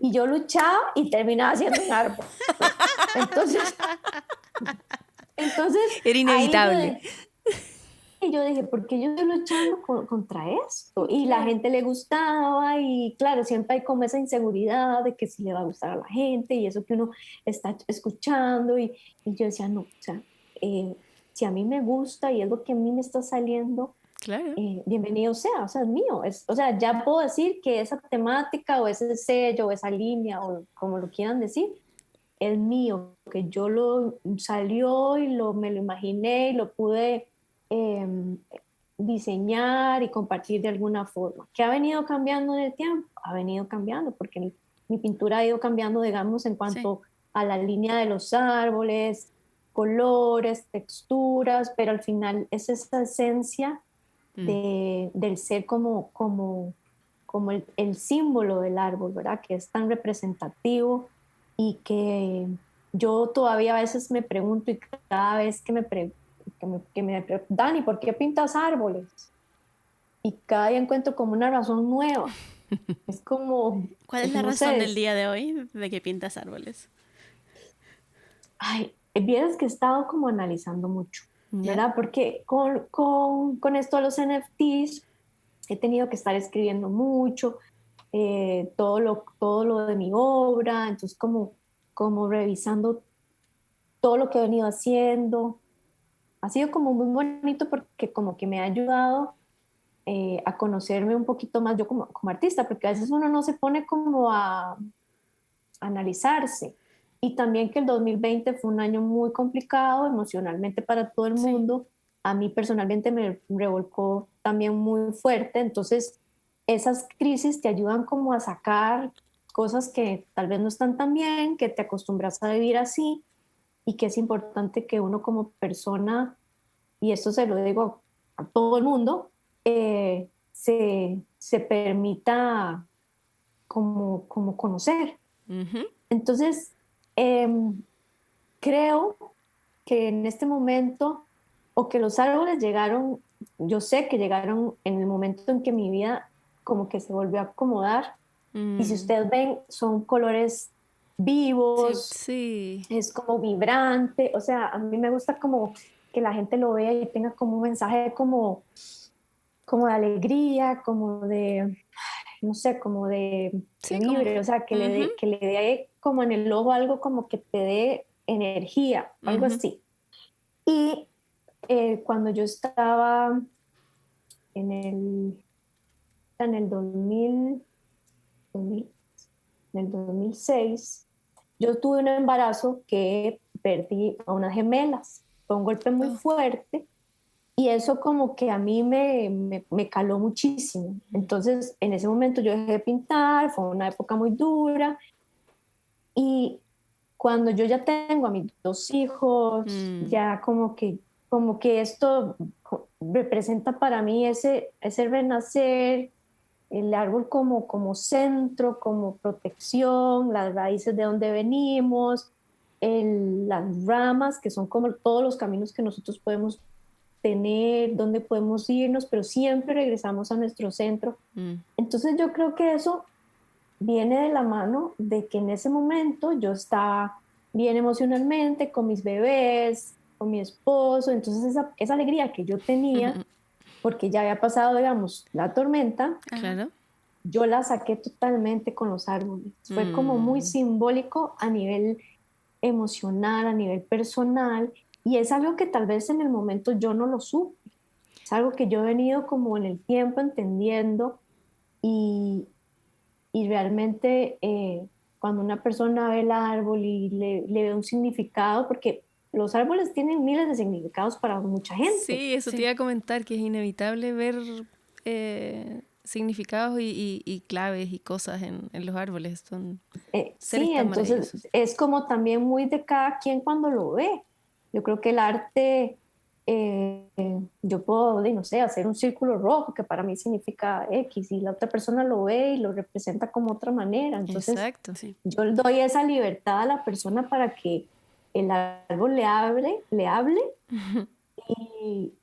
Y yo luchaba y terminaba haciendo un árbol. Entonces, entonces Era ahí inevitable. yo dije, ¿por qué yo estoy luchando contra esto? Y la Claro. gente le gustaba y claro, siempre hay como esa inseguridad de que si le va a gustar a la gente y eso que uno está escuchando y yo decía, no, o sea, si a mí me gusta y es lo que a mí me está saliendo, Claro. bienvenido sea, o sea, es mío. O sea, ya puedo decir que esa temática o ese sello o esa línea o como lo quieran decir, es mío, que yo lo salió y me lo imaginé y lo pude eh, diseñar y compartir de alguna forma. ¿Qué ha venido cambiando en el tiempo? Ha venido cambiando porque mi pintura ha ido cambiando, digamos, en Sí. cuanto a la línea de los árboles, colores, texturas, pero al final es esa esencia Mm. del ser como el símbolo del árbol, ¿verdad? Que es tan representativo y que yo todavía a veces me pregunto y cada vez Dani, ¿por qué pintas árboles? Y cada día encuentro como una razón nueva. Es como, ¿Cuál es la no razón sé, del día de hoy de que pintas árboles? ay, vieras que he estado como analizando mucho, ¿Ya? ¿verdad? Porque con esto de los NFTs he tenido que estar escribiendo mucho, todo lo de mi obra, entonces como revisando todo lo que he venido haciendo. Ha sido como muy bonito porque como que me ha ayudado a conocerme un poquito más yo como artista, porque a veces uno no se pone como a analizarse. Y también que el 2020 fue un año muy complicado emocionalmente para todo el Sí. mundo. A mí personalmente me revolcó también muy fuerte. Entonces, esas crisis te ayudan como a sacar cosas que tal vez no están tan bien, que te acostumbras a vivir así y que es importante que uno como persona, y esto se lo digo a todo el mundo, se permita como conocer. Ujú. Entonces, em, creo que en este momento, o que los árboles llegaron, yo sé que llegaron en el momento en que mi vida como que se volvió a acomodar. Y si Mm. ustedes ven, son colores Sí. vivos, Sí. es como vibrante. O sea, a mí me gusta como que la gente lo vea y tenga como un mensaje como de alegría, como de, no sé, como de que Sí, como. vibre, o sea, que le Ujú, dé, que le dé como en el ojo algo como que te dé energía, algo ujú. así. Y cuando yo estaba en el 2000 en el 2006, yo tuve un embarazo que perdí a unas gemelas. Fue un golpe muy Oh. fuerte y eso como que a mí me caló muchísimo. Entonces, en ese momento yo dejé de pintar, fue una época muy dura y cuando yo ya tengo a mis dos hijos, Mm. ya como que esto representa para mí ese renacer el árbol como centro, como protección, las raíces de donde venimos, las ramas, que son como todos los caminos que nosotros podemos tener, dónde podemos irnos, pero siempre regresamos a nuestro centro. Entonces yo creo que eso viene de la mano de que en ese momento yo estaba bien emocionalmente con mis bebés, con mi esposo, entonces esa alegría que yo tenía, porque ya había pasado, digamos, la tormenta, Claro. yo la saqué totalmente con los árboles. Fue como muy simbólico a nivel emocional, a nivel personal, y es algo que tal vez en el momento yo no lo supe. Es algo que yo he venido como en el tiempo entendiendo y, y realmente cuando una persona ve el árbol y le ve un significado, porque los árboles tienen miles de significados para mucha gente. Sí, eso te iba a comentar, que es inevitable ver significados y claves y cosas en los árboles. Son seres Sí, tan entonces maravillosos. es como también muy de cada quien cuando lo ve. Yo creo que el arte, yo puedo, no sé, hacer un círculo rojo que para mí significa X y la otra persona lo ve y lo representa como otra manera. Entonces Exacto. Sí. yo le doy esa libertad a la persona para que el árbol le hable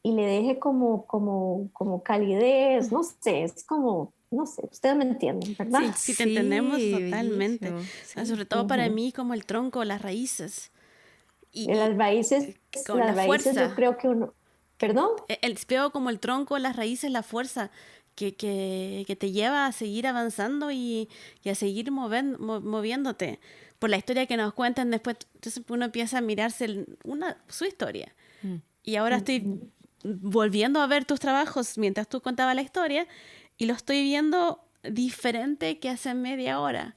y le deje como calidez, no sé, es como, no sé, ustedes me entienden, ¿verdad? Sí, sí, te entendemos Sí, totalmente. bellísimo. O sea, Sí. sobre todo para mí como el tronco, las raíces y con la Las raíces yo fuerza. creo que uno, perdón, Veo como el tronco, las raíces, la fuerza que te lleva a seguir avanzando y a seguir moviéndote. Por la historia que nos cuentan después, entonces uno empieza a mirarse su historia. Y ahora estoy volviendo a ver tus trabajos mientras tú contabas la historia y lo estoy viendo diferente que hace media hora.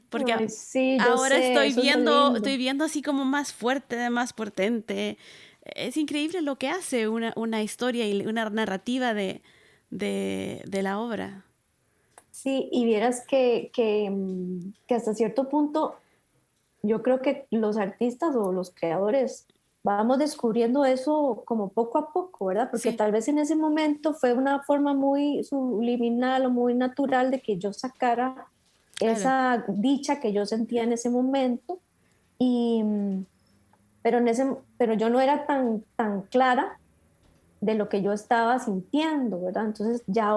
Porque ay, sí, yo ahora sé, eso es lo lindo. estoy viendo así como más fuerte, más potente. Es increíble lo que hace una historia y una narrativa de la obra. Sí, y vieras que hasta cierto punto yo creo que los artistas o los creadores vamos descubriendo eso como poco a poco, ¿verdad? Porque Sí, tal vez en ese momento fue una forma muy subliminal o muy natural de que yo sacara Claro. esa dicha que yo sentía en ese momento, y, pero yo no era tan clara de lo que yo estaba sintiendo, ¿verdad? Entonces ya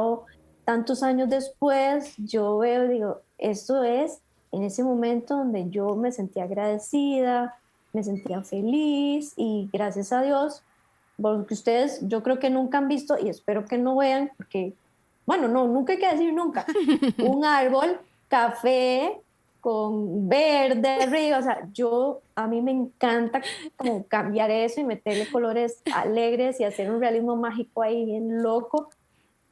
tantos años después yo veo y digo, esto es en ese momento donde yo me sentía agradecida, me sentía feliz y gracias a Dios, porque ustedes yo creo que nunca han visto y espero que no vean, porque, bueno, no, nunca hay que decir nunca, un árbol café con verde arriba, o sea, a mí me encanta como cambiar eso y meterle colores alegres y hacer un realismo mágico ahí bien loco,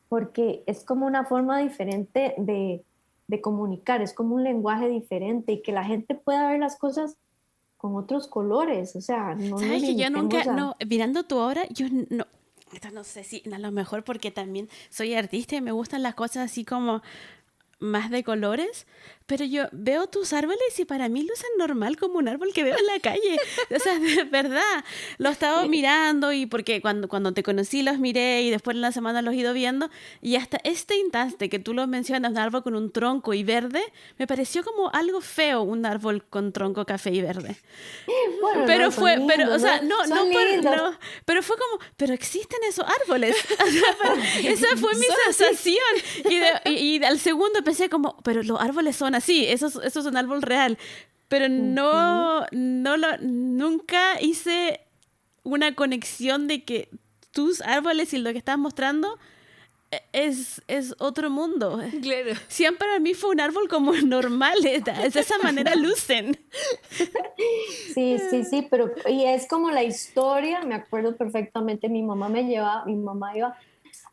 porque es como una forma diferente de comunicar, es como un lenguaje diferente y que la gente pueda ver las cosas con otros colores, o sea, no nos sabes que yo nunca, limitemos a... no, mirando tu obra, yo no, esto no sé si a lo mejor porque también soy artista y me gustan las cosas así como más de colores, pero yo veo tus árboles y para mí lucen normal como un árbol que veo en la calle. O sea, de verdad, lo he estado mirando y porque cuando te conocí los miré y después en la semana los he ido viendo y hasta este instante que tú lo mencionas, un árbol con un tronco y verde, me pareció como algo feo un árbol con tronco café y verde. Bueno, no, Pero son fue, pero, o lindos, sea, ¿no? Son lindos. no, pero fue como, pero existen esos árboles. O sea, esa fue mi sensación. Y al segundo pensé como, pero los árboles son así, eso es un árbol real. Pero Ujú. nunca hice una conexión de que tus árboles y lo que estás mostrando es otro mundo. Claro. Siempre para mí fue un árbol como normal, de esa manera lucen. Sí, sí, sí, pero y es como la historia, me acuerdo perfectamente, mi mamá iba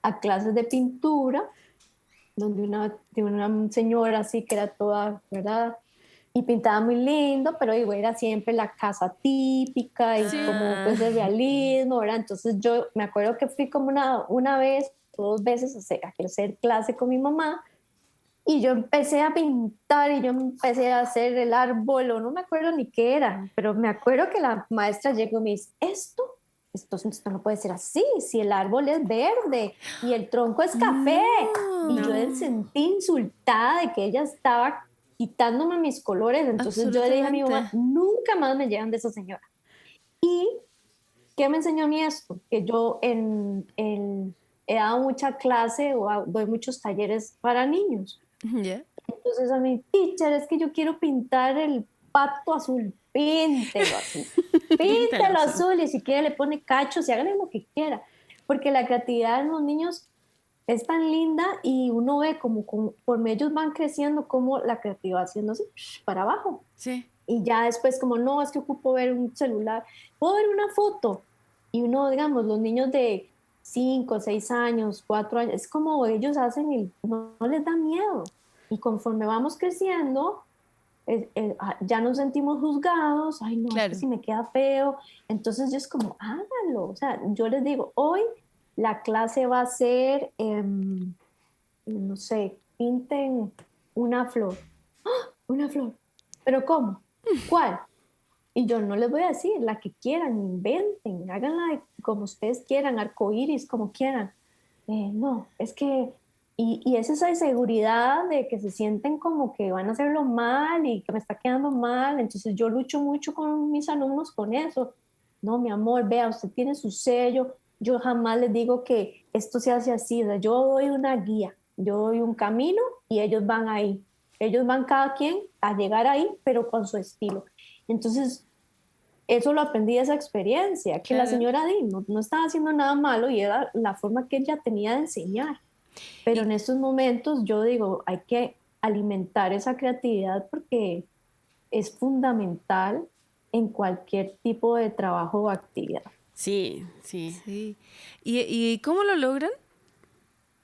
a clases de pintura, donde de una señora así que era toda, ¿verdad? Y pintaba muy lindo, pero digo, era siempre la casa típica y Sí. como pues el realismo, ¿verdad? Entonces yo me acuerdo que fui como una vez o dos veces a hacer clase con mi mamá y yo empecé a pintar y yo empecé a hacer el árbol, o no me acuerdo ni qué era, pero me acuerdo que la maestra llegó y me dice, esto esto no puede ser así, si el árbol es verde y el tronco es café. Y yo me sentí insultada de que ella estaba quitándome mis colores. Entonces yo le dije a mi mamá, nunca más me llevan de esa señora. ¿Y qué me enseñó a mí esto? Que yo he dado mucha clase o doy muchos talleres para niños. Yeah. Entonces a mi teacher, es que yo quiero pintar el pato azul, píntelo azul, píntelo azul, y si quiere le pone cachos y hágale lo que quiera, porque la creatividad en los niños es tan linda y uno ve como por ellos van creciendo como la creatividad haciéndose para abajo. Sí. Y ya después como, no, es que ocupo ver un celular, puedo ver una foto. Y uno, digamos, los niños de 5, 6 años, 4 años, es como ellos hacen y no les da miedo. Y conforme vamos creciendo, ya nos sentimos juzgados, ay no, Claro. es que si me queda feo. Entonces yo es como, hágalo. O sea, yo les digo, hoy la clase va a ser, no sé, pinten una flor. ¡Ah! Una flor. ¿Pero cómo? ¿Cuál? Y yo no les voy a decir, la que quieran, inventen, háganla como ustedes quieran, arcoíris, como quieran. No, es que, y es esa inseguridad de que se sienten como que van a hacerlo mal y que me está quedando mal. Entonces yo lucho mucho con mis alumnos con eso. No, mi amor, vea, usted tiene su sello. Yo jamás les digo que esto se hace así. O sea, yo doy una guía, yo doy un camino y ellos van ahí. Ellos van cada quien a llegar ahí, pero con su estilo. Entonces, eso lo aprendí de esa experiencia, que la señora Di no estaba haciendo nada malo y era la forma que ella tenía de enseñar. Pero en estos momentos yo digo, hay que alimentar esa creatividad porque es fundamental en cualquier tipo de trabajo o actividad. Sí, sí. Sí. ¿Y cómo lo logran?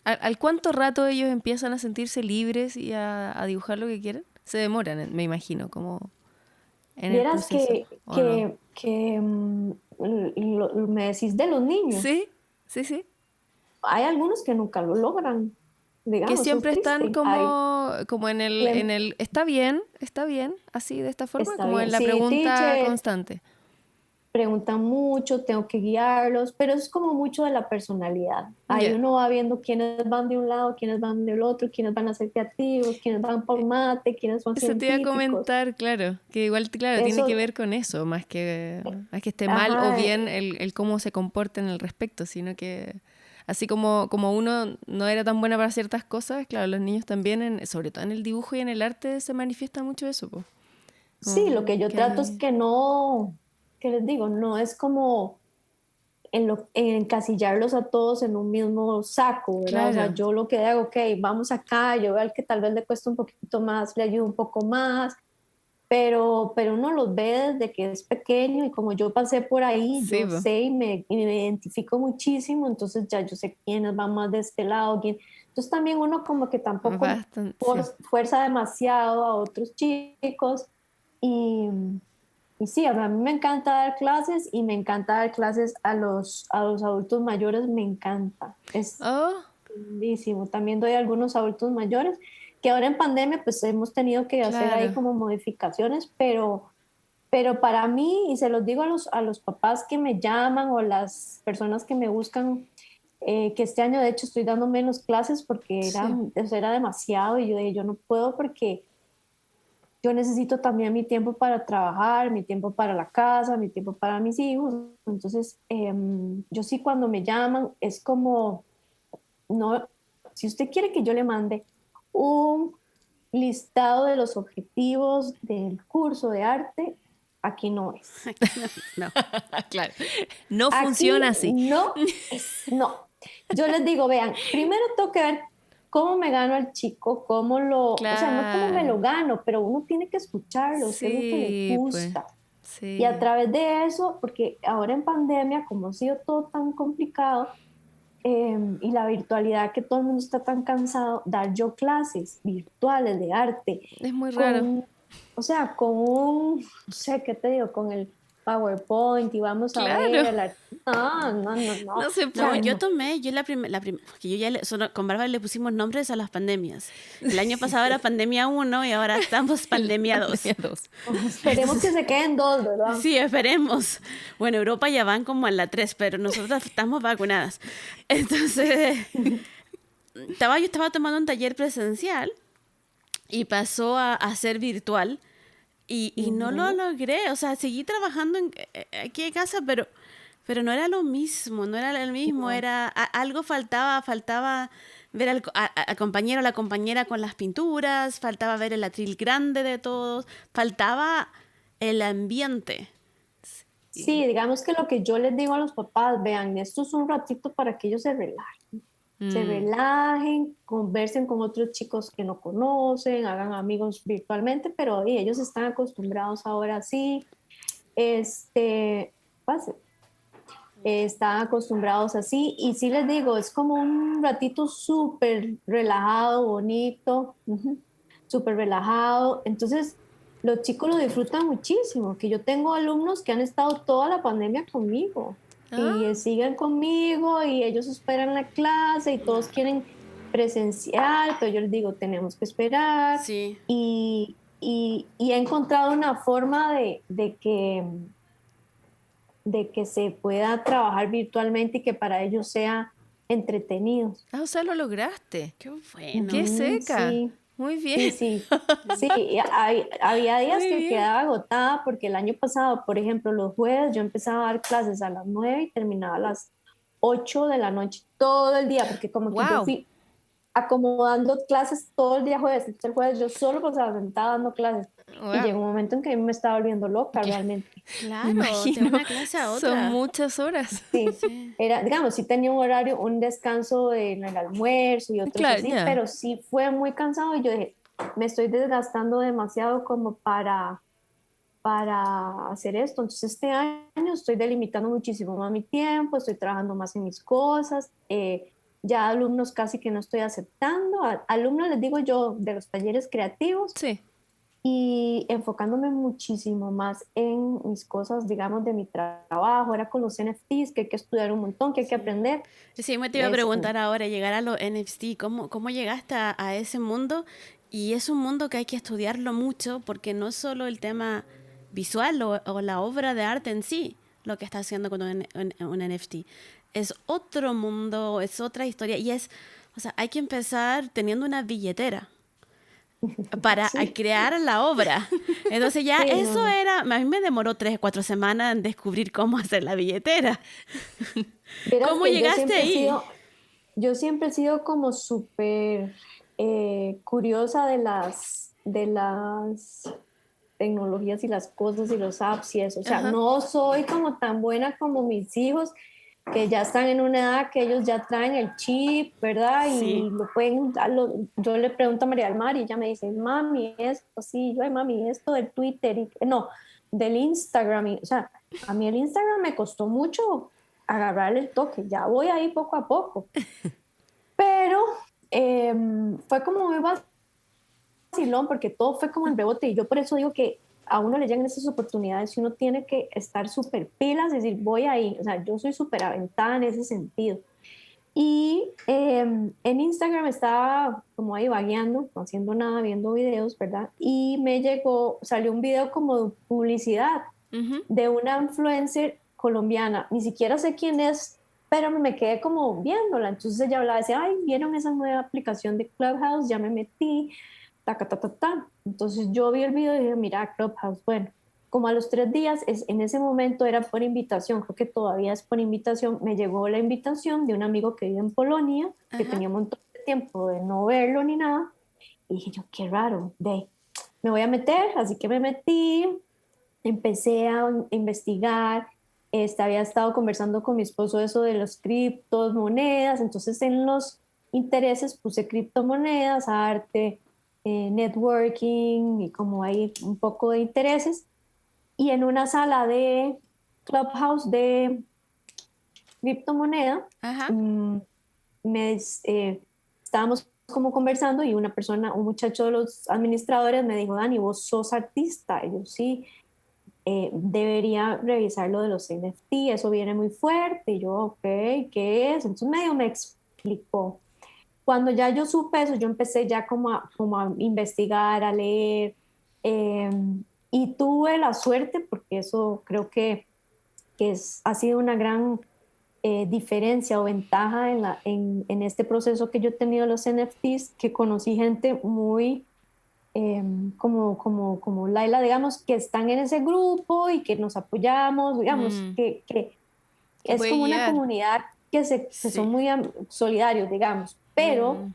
¿Al cuánto rato ellos empiezan a sentirse libres y a dibujar lo que quieren? Se demoran, me imagino, como en el Vieras proceso, ¿o no? me decís de los niños. Sí, sí, sí. Hay algunos que nunca lo logran, Que digamos, es siempre están triste. Hay, como en el está bien, así de esta forma, está como en bien, la sí, pregunta teacher, constante. preguntan mucho, tengo que guiarlos, pero es como mucho de la personalidad. Ahí Ya. uno va viendo quiénes van de un lado, quiénes van del otro, quiénes van a ser creativos, quiénes van por mate, quiénes son Eso te iba a científicos. comentar, claro, que igual, claro, tiene que Eso, ver con eso, más que esté mal o ajá, bien el cómo se comporta en el respecto, sino que así como uno no era tan buena para ciertas cosas, claro, los niños también, sobre todo en el dibujo y en el arte, se manifiesta mucho eso, po. sí, lo que yo Que trato es hay... que no, ¿qué les digo? No es como en encasillarlos a todos en un mismo saco, ¿verdad? O sea, Claro, yo lo que hago, ok, vamos acá, yo veo al que tal vez le cuesta un poquito más, le ayudo un poco más, pero uno los ve desde que es pequeño y como yo pasé por ahí, sí, yo po. sé y me identifico muchísimo, entonces ya yo sé quiénes van más de este lado, quién. Entonces también uno como que tampoco Bastante, sí. fuerza demasiado a otros chicos y, y sí, a mí me encanta dar clases y me encanta dar clases a los adultos mayores, me encanta, es Oh, lindísimo. También doy a algunos adultos mayores que ahora en pandemia pues hemos tenido que hacer ahí claro. como modificaciones, pero para mí, y se los digo a los papás que me llaman o las personas que me buscan, que este año de hecho estoy dando menos clases porque Sí. o sea, era demasiado y yo dije, yo no puedo porque yo necesito también mi tiempo para trabajar, mi tiempo para la casa, mi tiempo para mis hijos. Entonces, yo sí cuando me llaman es como, no, si usted quiere que yo le mande un listado de los objetivos del curso de arte, aquí no es. No. Claro. No funciona Aquí así. no es, no. Yo les digo, vean, primero tengo que ver cómo me gano al chico, o sea, no cómo me Claro. lo gano, pero uno tiene que escucharlo, qué es lo que le Sí, pues. gusta. Y a Sí. través de eso, porque ahora en pandemia, como ha sido todo tan complicado, y la virtualidad que todo el mundo está tan cansado, dar yo clases virtuales de arte Es muy raro. con, o sea, no sé qué te digo, con PowerPoint y vamos a Claro. ver no. No se No, puede. yo tomé, yo porque yo ya con Bárbara le pusimos nombres a las pandemias. El año pasado era pandemia 1 y ahora estamos pandemia 2. Pandemia 2. Esperemos que se queden 2, ¿verdad? Sí, esperemos. Bueno, Europa ya van como en la 3, pero nosotros estamos vacunadas. Entonces, yo estaba tomando un taller presencial y pasó a ser virtual y no lo logré. O sea, seguí trabajando aquí en casa, pero no era lo mismo, no era lo mismo. No. Algo faltaba ver al compañero o la compañera con las pinturas, faltaba ver el atril grande de todos, faltaba el ambiente. Sí, digamos que lo que yo les digo a los papás, vean, esto es un ratito para que ellos se relajen. Se relajen, conversen con otros chicos que no conocen, hagan amigos virtualmente, pero oye, ellos están acostumbrados ahora sí, pase, están acostumbrados así, y sí les digo, es como un ratito súper relajado, bonito, súper relajado, entonces los chicos lo disfrutan muchísimo, que yo tengo alumnos que han estado toda la pandemia conmigo y siguen conmigo y ellos esperan la clase y todos quieren presencial, pero yo les digo, tenemos que esperar Sí. y he encontrado una forma de que se pueda trabajar virtualmente y que para ellos sea entretenido. O sea, lo lograste. Qué bueno. Qué seca. Sí, Muy bien. sí. Y había días Muy que bien. quedaba agotada porque el año pasado, por ejemplo, los jueves yo empezaba a dar clases a las 9 y terminaba a las 8 de la noche todo el día, porque como que yo Wow. fui acomodando clases todo el día jueves. Entonces el jueves yo solo pasaba sentada dando clases. Y llegó un momento en que me estaba volviendo loca realmente. Claro, Me de imagino. una clase a Son otra. muchas horas. Sí, Sí. digamos, sí tenía un horario, un descanso en el almuerzo y otros Claro, así, ya. pero sí fue muy cansado y yo dije, me estoy desgastando demasiado como para hacer esto. Entonces este año estoy delimitando muchísimo más mi tiempo, estoy trabajando más en mis cosas, ya alumnos casi que no estoy aceptando, alumnos les digo yo de los talleres creativos Sí. y enfocándome muchísimo más en mis cosas, digamos, de mi trabajo, ahora con los NFTs, que hay que estudiar un montón, que hay que aprender. Sí, me te iba a preguntar ahora, llegar a los NFT, ¿cómo llegaste a ese mundo? Y es un mundo que hay que estudiarlo mucho porque no es solo el tema visual o la obra de arte en sí lo que está haciendo con un NFT. Es otro mundo, es otra historia y o sea, hay que empezar teniendo una billetera para Sí, crear la obra. Entonces ya sí, eso no. a mí me demoró 3 o 4 semanas en descubrir cómo hacer la billetera. Verás ¿Cómo que llegaste ahí? yo siempre he sido como súper curiosa de las tecnologías y las cosas y los apps y eso. O sea, Ajá. no soy como tan buena como mis hijos, que ya están en una edad que ellos ya traen el chip, ¿verdad? Sí. Y lo pueden, yo le pregunto a María del Mar y ella me dice, mami, esto, sí, yo, ay, mami, esto del Twitter, no, del Instagram. O sea, a mí el Instagram me costó mucho agarrarle el toque, ya voy ahí poco a poco. Pero fue como muy vacilón porque todo fue como en rebote y yo por eso digo que a uno le llegan esas oportunidades y uno tiene que estar súper pilas y decir, voy ahí. O sea, yo soy súper aventada en ese sentido. Y en Instagram estaba como ahí vagueando, no haciendo nada, viendo videos, ¿verdad? Y salió un video como de publicidad Ujú. de una influencer colombiana. Ni siquiera sé quién es, pero me quedé como viéndola. Entonces ella hablaba, decía, ay, ¿vieron esa nueva aplicación de Clubhouse? Ya me metí, ta. Entonces yo vi el video y dije, mira, Clubhouse, bueno, como a los 3 días, en ese momento era por invitación, creo que todavía es por invitación, me llegó la invitación de un amigo que vive en Polonia, que Ajá. tenía un montón de tiempo de no verlo ni nada, y dije yo, qué raro, me voy a meter, así que me metí, empecé a investigar, había estado conversando con mi esposo eso de los criptomonedas, entonces en los intereses puse criptomonedas, arte, networking y como hay un poco de intereses. Y en una sala de Clubhouse de criptomoneda, Ajá. mm, estábamos como conversando y un muchacho de los administradores me dijo, Dani, vos sos artista. Y yo sí. debería revisar lo de los NFT, eso viene muy fuerte. Y yo, ok, ¿qué es? Entonces medio me explicó. Cuando ya yo supe eso, yo empecé ya como a investigar, a leer, eh, y tuve la suerte, porque eso creo que ha sido una gran diferencia o ventaja en este proceso que yo he tenido los NFTs, que conocí gente muy como Laila, digamos, que están en ese grupo y que nos apoyamos, digamos, que Que es puede como una guiar. comunidad que son Sí. muy solidarios, digamos, pero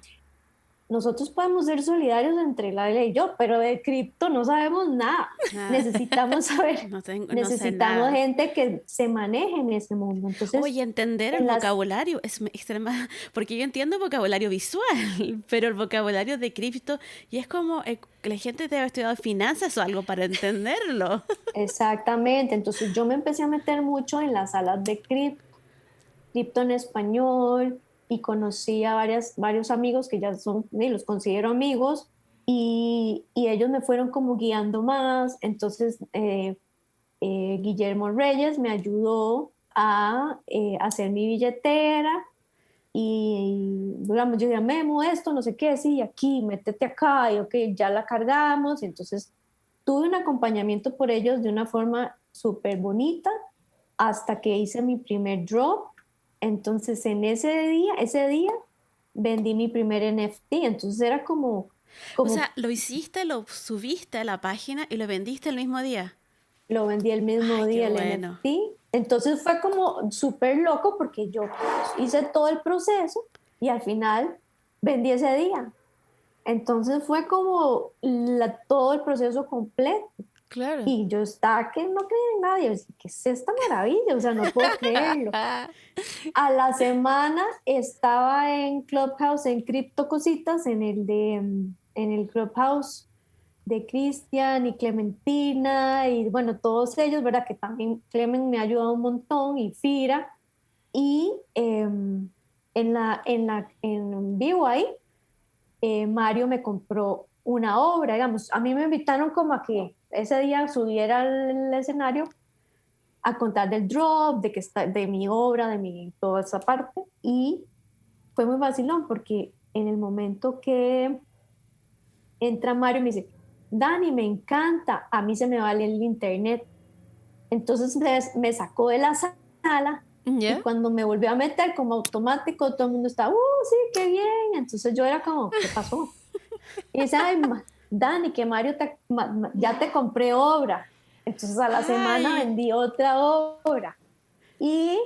nosotros podemos ser solidarios entre Laila y yo, pero de cripto no sabemos nada. Nada. Necesitamos saber, No sé necesitamos nada. gente que se maneje en ese mundo. Entonces, Oye, entender el en las vocabulario es extrema, porque yo entiendo vocabulario visual, pero el vocabulario de cripto, y es como que la gente debe haber estudiado finanzas o algo para entenderlo. Exactamente, entonces yo me empecé a meter mucho en las salas de cripto en español y conocí a varios amigos que ya son, y los considero amigos, y ellos me fueron como guiando más. Entonces Guillermo Reyes me ayudó a hacer mi billetera y digamos, yo llamé Memo esto, no sé qué, sí, aquí, métete acá, y ok, ya la cargamos. Entonces tuve un acompañamiento por ellos de una forma súper bonita hasta que hice mi primer drop. Entonces en ese día vendí mi primer NFT. Entonces era O como sea, lo hiciste, lo subiste a la página y lo vendiste el mismo día. lo vendí el mismo Ay, qué día el bueno. NFT. Entonces fue como súper loco porque yo hice todo el proceso y al final vendí ese día. Entonces fue como todo el proceso completo. Claro. Y yo estaba que no creía en nadie. Yo decía, ¿qué es esta maravilla? O sea, no puedo creerlo. A la semana estaba en Clubhouse, en Cripto Cositas, en el Clubhouse de Cristian y Clementina y bueno, todos ellos, ¿verdad? Que también Clemen me ha ayudado un montón y Fira. Y en vivo ahí, Mario me compró una obra, digamos. A mí me invitaron como a que ese día subiera al escenario a contar del drop, de mi obra, toda esa parte. Y fue muy vacilón porque en el momento que entra Mario me dice, Dani, me encanta, a mí se me va el internet. Entonces me sacó de la sala y ¿Ya? cuando me volvió a meter como automático, todo el mundo estaba, sí, qué bien. Entonces yo era como, ¿qué pasó? Y dice, ay, Dani, que Mario ya te compré obra. Entonces a la semana Ay, vendí otra obra. Y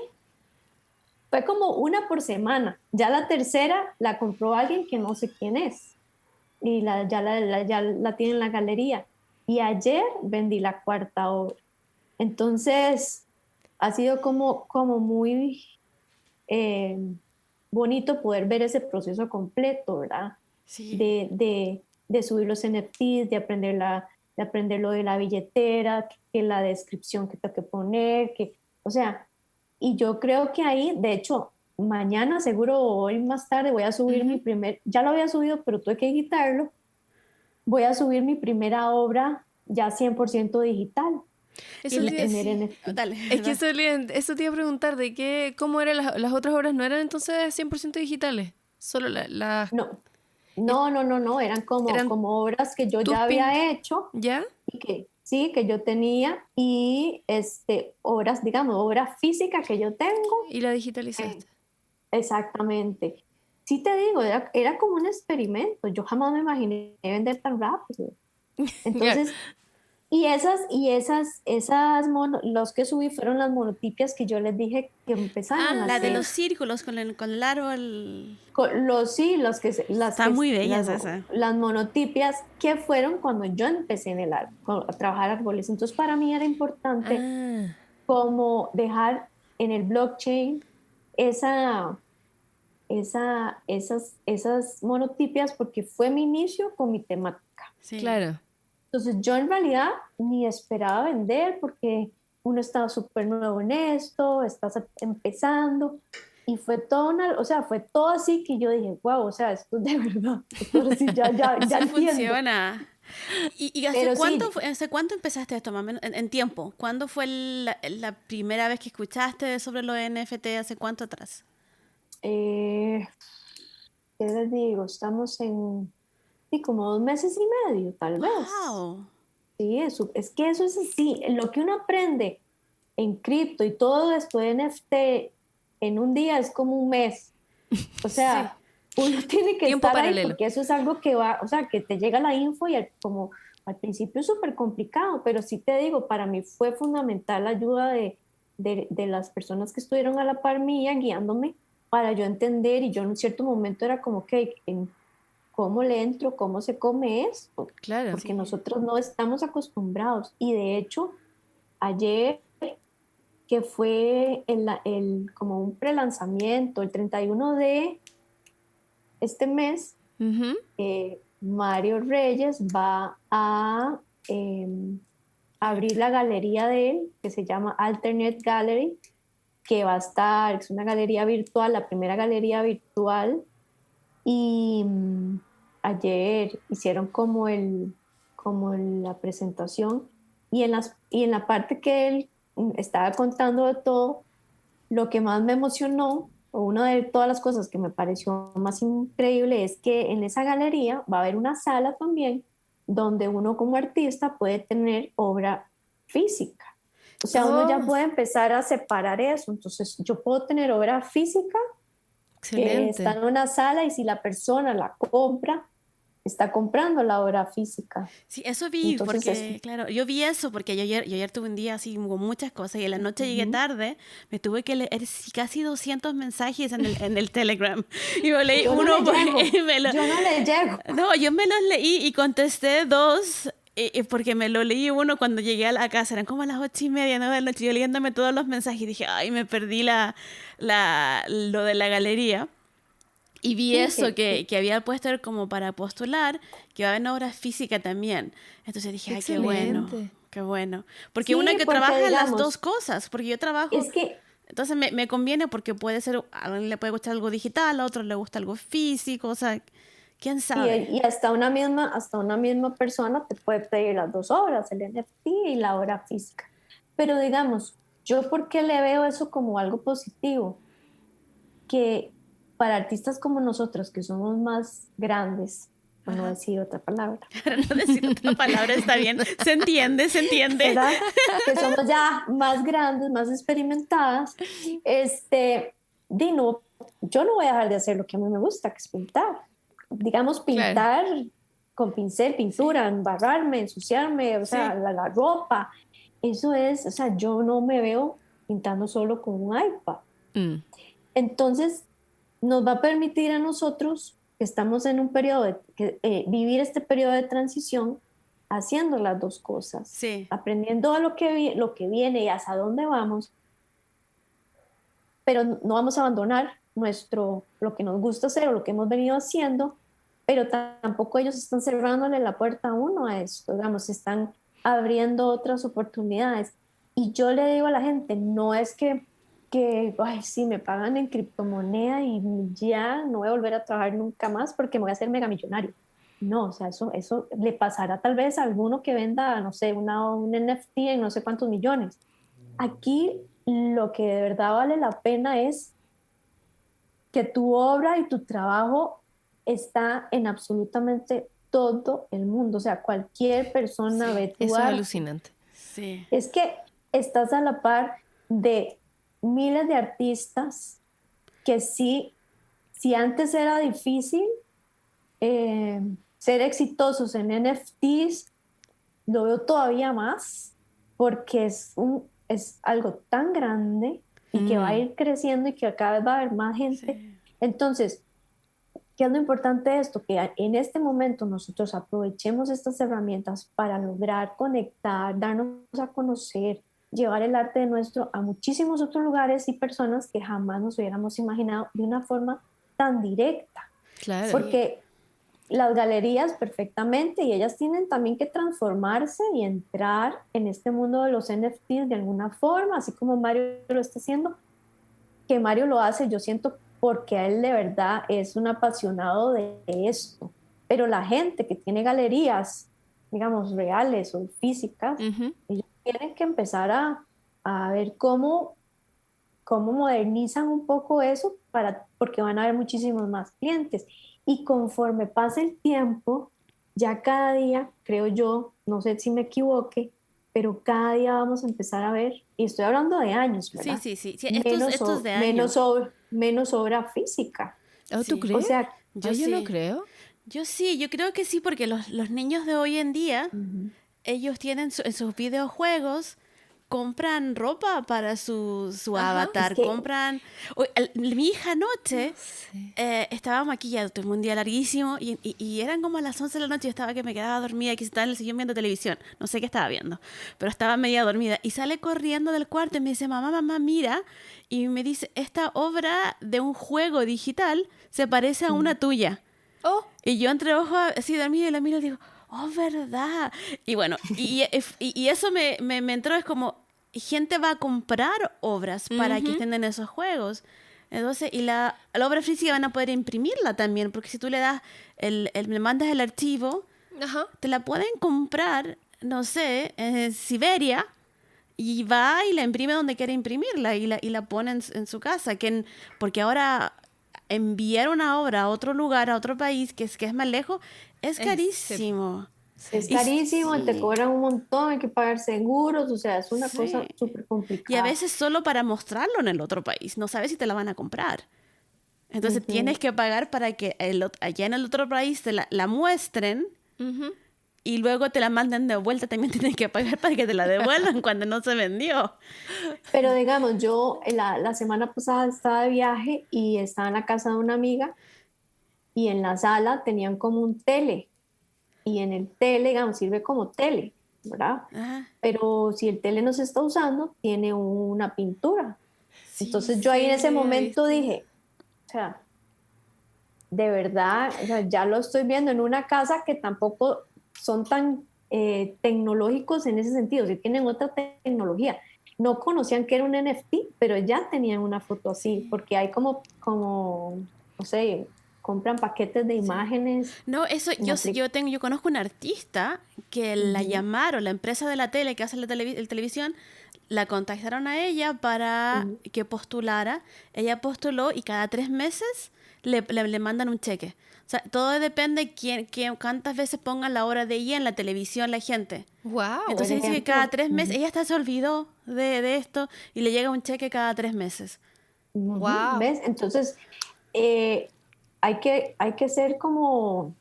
fue como una por semana. Ya la tercera la compró alguien que no sé quién es. Y ya la tiene en la galería. Y ayer vendí la cuarta obra. Entonces ha sido como muy eh, bonito poder ver ese proceso completo, ¿verdad? sí. De subir los NFTs, de aprender lo de la billetera, que la descripción que tengo que poner, o sea, y yo creo que ahí, de hecho, mañana seguro o hoy más tarde voy a subir Ujú. ya lo había subido, pero tuve que editarlo, voy a subir mi primera obra ya 100% digital, Eso mi te- primer Sí. NFT. Dale, es que dale. eso te iba a preguntar, de qué, cómo eran las otras obras, ¿no eran entonces 100% digitales? Solo las... No, no, eran eran como obras que yo tus ya pin... había hecho ¿Ya? y que sí, que yo tenía y obras, digamos, obra física que yo tengo. Y la eh, digitalizaste. exactamente. Sí te digo, era como un experimento. Yo jamás me imaginé vender tan rápido. Claro. Entonces, los que subí fueron las monotipias que yo les dije que empezaran a Ah, La de hacer. los círculos con el árbol. Sí, Está muy bella esa. las monotipias que fueron cuando yo empecé a trabajar árboles. Entonces, para mí era importante ah, como dejar en el blockchain esa, esas monotipias porque fue mi inicio con mi temática. Sí. claro. Entonces, yo en realidad ni esperaba vender porque uno estaba súper nuevo en esto, estás empezando. Y fue todo o sea, fue todo así que yo dije, wow, o sea, esto es de verdad, esto sí, ya Sí entiendo. funciona. ¿Y Pero sí, hace cuánto empezaste esto, más o menos, en tiempo? ¿Cuándo fue la primera vez que escuchaste sobre los NFT? ¿Hace cuánto atrás? eh, ¿qué les digo? Estamos en sí, como 2 meses y medio, tal vez. ¡Wow! Sí, es que eso es así. Lo que uno aprende en cripto y todo esto de NFT en un día es como un mes. O Sí. sea, uno tiene que Tiempo estar ahí paralelo. porque eso es algo que va, o sea, que te llega la info y como al principio es súper complicado, pero sí te digo, para mí fue fundamental la ayuda de las personas que estuvieron a la par mía guiándome para yo entender y yo en un cierto momento era como que cómo le entro, cómo se come esto, Claro. porque Sí. nosotros no estamos acostumbrados. Y de hecho, ayer que fue como un prelanzamiento, el 31 de este mes, Ujú. Mario Reyes va a abrir la galería de él, que se llama Alternate Gallery, que va a estar, es una galería virtual, la primera galería virtual. Y ayer hicieron como la presentación y en la parte que él estaba contando de todo, lo que más me emocionó, o una de todas las cosas que me pareció más increíble, es que en esa galería va a haber una sala también donde uno como artista puede tener obra física. O sea, uno ya Oh, puede empezar a separar eso. Entonces, yo puedo tener obra física que está excelente. en una sala y si la persona la compra, está comprando la obra física. Sí, eso vi, Entonces es... porque, claro, yo vi eso porque yo ayer tuve un día así con muchas cosas y en la noche llegué Ujú. tarde, me tuve que leer casi 200 mensajes en el Telegram. Y me leí Yo no uno le porque llego, me lo... yo no le llego. No, yo me los leí y contesté dos, porque me lo leí uno cuando llegué a la casa, eran como a las 8:30, 9 de la noche, yo leyéndome todos los mensajes y dije, ay, me perdí lo de la galería. Y vi Sí, eso que había puesto él como para postular, que va a haber una obra física también. Entonces dije, ay, qué bueno, Excelente. qué bueno. Porque una sí, que porque trabaja en las dos digamos, cosas, porque yo trabajo, es que, entonces me conviene porque puede ser, a alguien le puede gustar algo digital, a otro le gusta algo físico, o sea, quién y, sabe. y hasta una misma persona te puede pedir las dos obras, el NFT y la obra física. Pero digamos, yo por qué le veo eso como algo positivo, que para artistas como nosotros, que somos más grandes, por no Ajá. decir otra palabra, Para no decir otra palabra, está bien. Se entiende, se entiende. ¿verdad? Que somos ya más grandes, más experimentadas, no, yo no voy a dejar de hacer lo que a mí me gusta, que es pintar. Digamos, Claro. pintar con pincel, Sí, pintura, embarrarme, ensuciarme, o sea, sí. la ropa. Eso es, o sea, yo no me veo pintando solo con un iPad. Mm, Entonces, nos va a permitir a nosotros, que estamos en un periodo vivir este periodo de transición, haciendo las dos cosas, Sí, aprendiendo a lo que viene y hacia dónde vamos, pero no vamos a abandonar lo que nos gusta hacer o lo que hemos venido haciendo, pero tampoco ellos están cerrándole la puerta a uno a esto, digamos, están abriendo otras oportunidades. Y yo le digo a la gente, no es que ay, sí, me pagan en criptomoneda y ya no voy a volver a trabajar nunca más porque me voy a hacer mega millonario. No, o sea, eso le pasará tal vez a alguno que venda, no sé, un NFT en no sé cuántos millones. Aquí lo que de verdad vale la pena es que tu obra y tu trabajo está en absolutamente todo el mundo. O sea, cualquier persona sí, ve tu eso es arte. alucinante. sí. Es que estás a la par de miles de artistas que sí, si antes era difícil eh, ser exitosos en NFTs, lo veo todavía más porque es algo tan grande y que va a Mm, ir creciendo y que cada vez va a haber más gente. Sí. Entonces, ¿qué es lo importante de esto? Que en este momento nosotros aprovechemos estas herramientas para lograr conectar, darnos a conocer, llevar el arte de nuestro a muchísimos otros lugares y personas que jamás nos hubiéramos imaginado de una forma tan directa. claro. Sí. Porque las galerías perfectamente y ellas tienen también que transformarse y entrar en este mundo de los NFTs de alguna forma, así como Mario lo está haciendo, que Mario lo hace, yo siento porque a él de verdad es un apasionado de esto. Pero la gente que tiene galerías digamos, reales o físicas, ellos tienen que empezar a ver cómo modernizan un poco eso porque van a haber muchísimos más clientes. Y conforme pase el tiempo, ya cada día, creo yo, no sé si me equivoque, pero cada día vamos a empezar a ver, y estoy hablando de años, Sí, ¿verdad? sí, sí, sí, estos de Menos, años. menos obra física. ¿Oh, tú Sí, O crees? sea, yo Yo no sí. creo. Yo sí, yo creo que sí, porque los niños de hoy en día, ujú. ellos tienen en sus videojuegos, compran ropa para su Ajá. Es avatar, que compran... Mi hija No anoche sé. estaba maquillada, tuve un día larguísimo y eran como a las 11 de la noche, yo estaba que me quedaba dormida, que estaba en el sillón viendo televisión, no sé qué estaba viendo, pero estaba media dormida y sale corriendo del cuarto y me dice, mamá, mamá, mira, y me dice, esta obra de un juego digital se parece a una tuya. Oh, Y yo entre ojos así dormida y la miro y digo, oh, ¿verdad? Y bueno, y eso me entró, es como, gente va a comprar obras para que ujú. estén en esos juegos. Entonces, y la obra física van a poder imprimirla también, porque si tú le das, le mandas el archivo, Ajá. te la pueden comprar, no sé, en Siberia, y va y la imprime donde quiere imprimirla y la pone en su casa. Porque ahora enviar una obra a otro lugar, a otro país, que es más lejos, es Sí, carísimo. es sí. carísimo, te Sí, cobran un montón, hay que pagar seguros, o sea, es una sí. cosa súper Y a complicada. veces solo para mostrarlo en el otro país, no sabes si te la van a comprar. Entonces tienes Ujú. que pagar para que allá en el otro país te la muestren Ujú. y luego te la manden de vuelta. También tienes que pagar para que te la devuelvan cuando no se vendió. Pero digamos, yo la semana pasada estaba de viaje y estaba en la casa de una amiga y en la sala tenían como un tele y en el tele, digamos, sirve como tele, ¿verdad? Ajá. Pero si el tele no se está usando, tiene una pintura. Sí, Entonces yo ahí en Sí, ese había momento visto. dije, o sea, de verdad, o sea, ya lo estoy viendo en una casa que tampoco son tan tecnológicos en ese sentido, si tienen otra tecnología. No conocían que era un NFT, pero ya tenían una foto así, Sí, porque hay no sé, compran paquetes de sí. imágenes No, eso, en yo conozco una artista que la Ujú, llamaron, la empresa de la tele que hace el televisión, la contactaron a ella para ujú. que postulara. Ella postuló y cada 3 meses le mandan un cheque. O sea, todo depende cuántas veces pongan la hora de ella en la televisión la gente. Wow. Por Entonces dice que cada ejemplo, 3 meses, ujú, ella hasta se olvidó de esto y le llega un cheque cada 3 meses. ujú, Wow. ¿ves? Entonces, eh, hay que ser como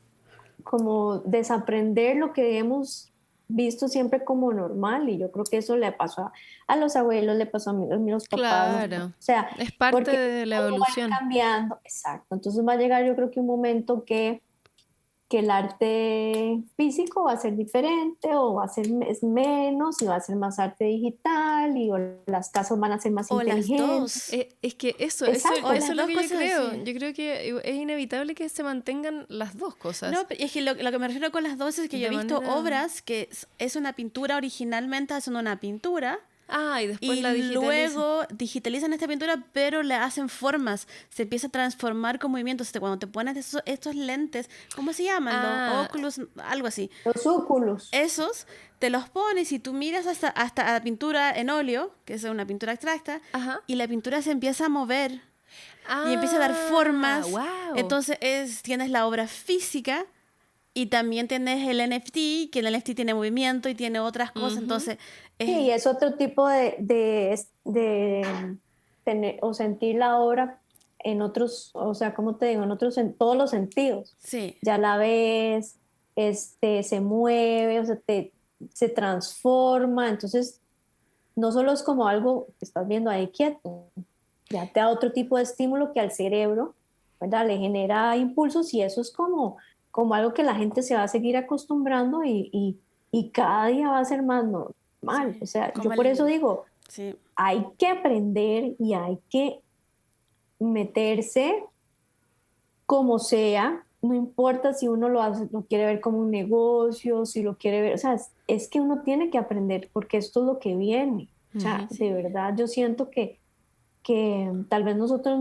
desaprender lo que hemos visto siempre como normal, y yo creo que eso le pasó a los abuelos, le pasó a los papás, o Claro. sea, Es parte porque de la todo va a ir evolución. cambiando, exacto, entonces va a llegar yo creo que un momento que el arte físico va a ser diferente o va a ser es menos y va a ser más arte digital y o las casas van a ser más O las inteligentes, dos. Es que O eso exacto. es las lo dos que yo cosas creo. así. Yo creo que es inevitable que se mantengan las dos cosas. No, es que lo que me refiero con las dos es que yo he De visto manera... obras que es una pintura originalmente, hacen una pintura Ah, y después y la digitaliza. luego digitalizan esta pintura, pero le hacen formas, se empieza a transformar con movimientos. Cuando te pones estos lentes, ¿cómo se llaman? Los Ah, Oculus, algo así. Los óculos. Esos te los pones y tú miras hasta la pintura en óleo, que es una pintura abstracta, ajá. y la pintura se empieza a mover y empieza a dar Ah, formas. wow. Entonces tienes la obra física y también tienes el NFT, que el NFT tiene movimiento y tiene otras cosas. Ujú. Entonces, Sí, y es otro tipo de tener o sentir la obra en otros, o sea, ¿cómo te digo? En otros, en todos los sentidos. sí, Ya la ves, se mueve, o sea, se transforma. Entonces, no solo es como algo que estás viendo ahí quieto, ya te da otro tipo de estímulo que al cerebro, ¿verdad? Le genera impulsos y eso es como algo que la gente se va a seguir acostumbrando y cada día va a ser más normal. O sí, sea, como yo por eso el... digo, Sí, hay que aprender y hay que meterse como sea, no importa si uno lo hace, lo quiere ver como un negocio, si lo quiere ver, o sea, es que uno tiene que aprender porque esto es lo que viene. O sea, Ujú. de sí, verdad yo siento que tal vez nosotros,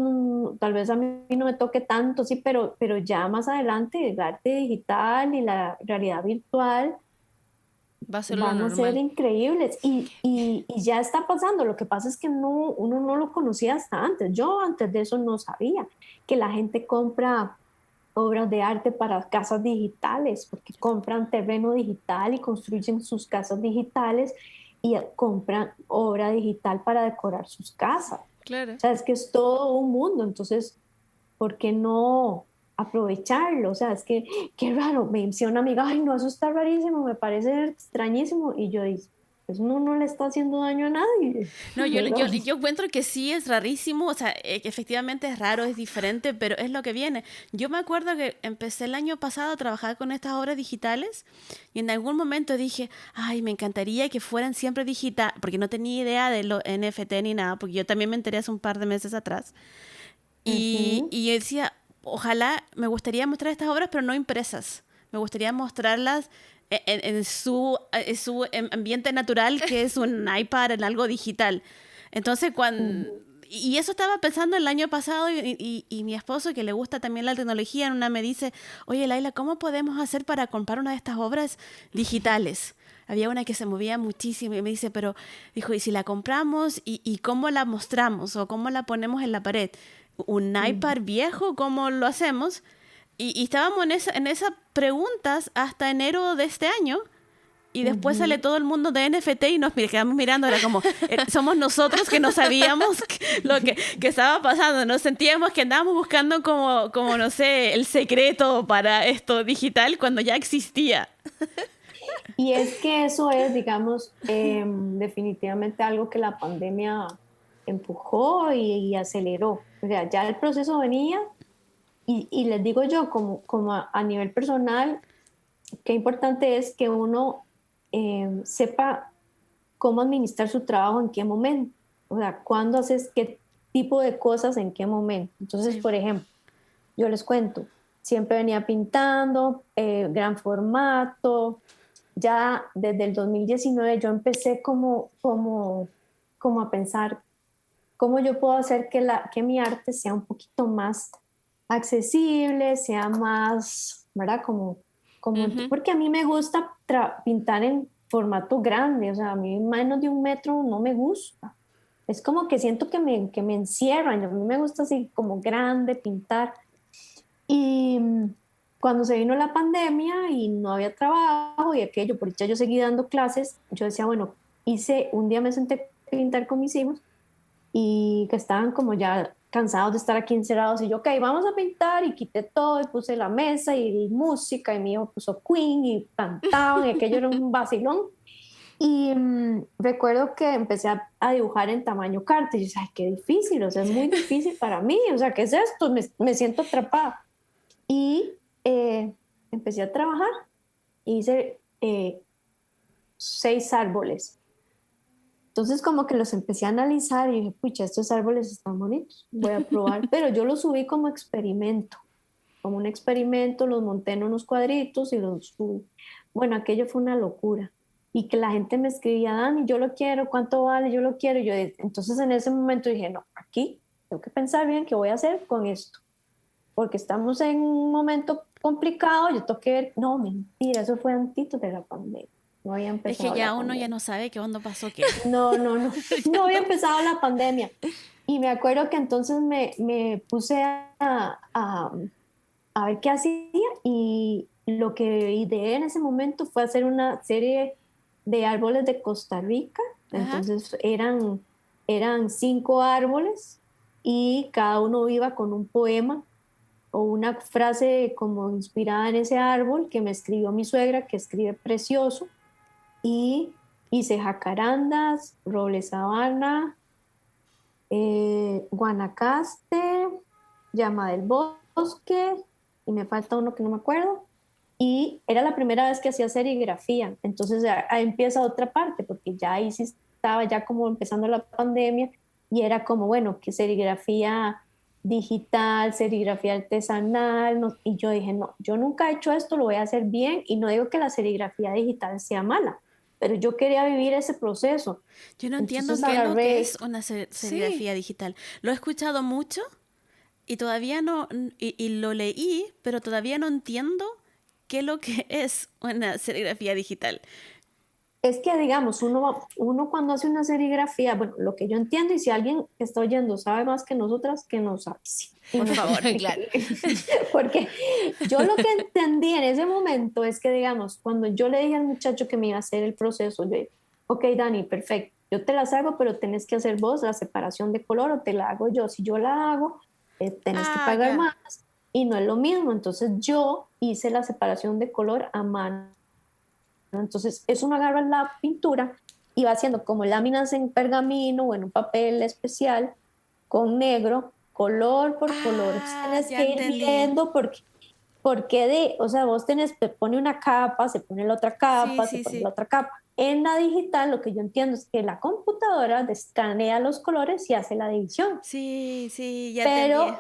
tal vez a mí no me toque tanto, sí, pero ya más adelante el arte digital y la realidad virtual Va a ser lo van a ser normal. increíbles y ya está pasando. Lo que pasa es que uno no lo conocía hasta antes. Yo antes de eso no sabía que la gente compra obras de arte para casas digitales, porque compran terreno digital y construyen sus casas digitales y compran obra digital para decorar sus casas. Claro. O sea, es que es todo un mundo. Entonces, ¿por qué no aprovecharlo? O sea, es que qué raro. Me dice una amiga, ay, no, eso está rarísimo, me parece extrañísimo. Y yo digo, pues no le está haciendo daño a nadie. No, ¿Verdad? yo encuentro que sí es rarísimo, o sea, que efectivamente es raro, es diferente, pero es lo que viene. Yo me acuerdo que empecé el año pasado a trabajar con estas obras digitales y en algún momento dije, ay, me encantaría que fueran siempre digital, porque no tenía idea de los NFT ni nada, porque yo también me enteré hace un par de meses atrás. Ujú, Y yo decía, ojalá, me gustaría mostrar estas obras, pero no impresas. Me gustaría mostrarlas en su ambiente natural, que es un iPad, en algo digital. Entonces, cuando... ujú. Y eso estaba pensando el año pasado y mi esposo, que le gusta también la tecnología, en una me dice, oye, Laila, ¿cómo podemos hacer para comprar una de estas obras digitales? Había una que se movía muchísimo y me dice, pero, dijo, ¿y si la compramos y cómo la mostramos o cómo la ponemos en la pared? ¿Un Ujú, iPad viejo? ¿Cómo lo hacemos? Y estábamos en esas preguntas hasta enero de este año. Y después sale ujú. todo el mundo de NFT y nos quedamos mirando, era como, somos nosotros que no sabíamos que estaba pasando, nos sentíamos que andábamos buscando como, no sé, el secreto para esto digital cuando ya existía. Y es que eso es, digamos, definitivamente algo que la pandemia empujó y aceleró. O sea, ya el proceso venía y les digo yo, como a nivel personal, qué importante es que uno sepa cómo administrar su trabajo en qué momento. O sea, cuándo haces qué tipo de cosas en qué momento. Entonces, Sí. por ejemplo, yo les cuento, siempre venía pintando, gran formato. Ya desde el 2019 yo empecé como a pensar cómo yo puedo hacer que mi arte sea un poquito más accesible, sea más, ¿verdad? Ujú. Porque a mí me gusta pintar en formato grande, o sea, a mí menos de 1 metro no me gusta. Es como que siento que me encierran, a mí me gusta así como grande, pintar. Y cuando se vino la pandemia y no había trabajo y aquello, por dicha yo seguí dando clases, yo decía, bueno, un día me senté a pintar con mis hijos y que estaban como ya cansados de estar aquí encerrados y yo, ok, vamos a pintar y quité todo y puse la mesa y música y mi hijo puso Queen y cantaban y aquello era un vacilón. Y recuerdo que empecé a dibujar en tamaño carta y yo decía, ay, qué difícil, o sea, es muy difícil para mí, o sea, ¿qué es esto? Me siento atrapada. Y empecé a trabajar, hice 6 árboles. Entonces como que los empecé a analizar y dije, pucha, estos árboles están bonitos, voy a probar, pero yo los subí como experimento, como un experimento, los monté en unos cuadritos y los subí. Bueno, aquello fue una locura. Y que la gente me escribía, Dani, yo lo quiero, ¿cuánto vale? Yo lo quiero. Y yo, entonces en ese momento dije, no, aquí tengo que pensar bien qué voy a hacer con esto porque estamos en un momento complicado, yo tengo que ver, no, mentira, eso fue antes de la pandemia, no había Es que empezado ya la uno ya pandemia. no sabe qué onda pasó qué. No había empezado la pandemia. Y me acuerdo que entonces me puse a ver qué hacía y lo que ideé en ese momento fue hacer una serie de árboles de Costa Rica. Ajá. Entonces eran 5 árboles y cada uno iba con un poema o una frase como inspirada en ese árbol que me escribió mi suegra, que escribe precioso, y hice jacarandas, roble sabana, guanacaste, llama del bosque, y me falta uno que no me acuerdo. Y era la primera vez que hacía serigrafía, entonces ahí empieza otra parte, porque ya ahí sí estaba ya como empezando la pandemia y era como, bueno, que serigrafía digital, serigrafía artesanal, y yo dije, no, yo nunca he hecho esto, lo voy a hacer bien y no digo que la serigrafía digital sea mala, pero yo quería vivir ese proceso. Yo no entiendo Entonces qué es lo que agarré, es una Sí. serigrafía digital. Lo he escuchado mucho y todavía no, y lo leí, pero todavía no entiendo qué es lo que es una serigrafía digital. Es que, digamos, uno cuando hace una serigrafía, bueno, lo que yo entiendo, y si alguien que está oyendo sabe más que nosotras, que nos avise. Por favor, claro. Porque yo lo que entendí en ese momento es que, digamos, cuando yo le dije al muchacho que me iba a hacer el proceso, yo dije, ok, Dani, perfecto, yo te las hago, pero tenés que hacer vos la separación de color o te la hago yo. Si yo la hago, tenés que pagar Ya. más y no es lo mismo. Entonces yo hice la separación de color a mano. Entonces, eso uno agarra la pintura y va haciendo como láminas en pergamino o en un papel especial con negro, color por color. Entonces, tienes Ya que ir entendí. viendo o sea, vos tenés, te pone una capa, se pone la otra Sí, capa, se sí, pone la sí. otra capa. En la digital, lo que yo entiendo es que la computadora escanea los colores y hace la división. Sí, sí, ya entendí. Pero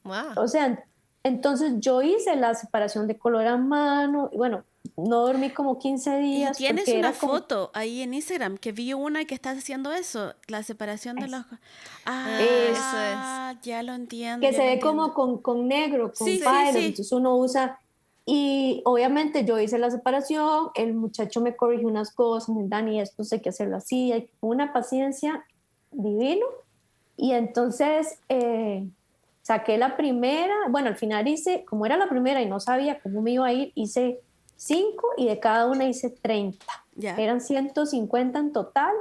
Wow. o sea, entonces yo hice la separación de color a mano y bueno, no dormí como 15 Y días tienes porque una era como foto ahí en Instagram que vi una que estás haciendo eso, la separación de es, los... Eso es. Ya lo entiendo, que ya se lo ve entiendo. como con negro, con Sí, sí, pyro, sí. entonces uno usa y obviamente yo hice la separación, el muchacho me corrigió unas cosas, Dani, esto hay que hacerlo así, hay una paciencia divino y entonces saqué la primera, bueno, al final hice, como era la primera y no sabía cómo me iba a ir, hice 5 y de cada una hice 30. Ya. Eran 150 en total.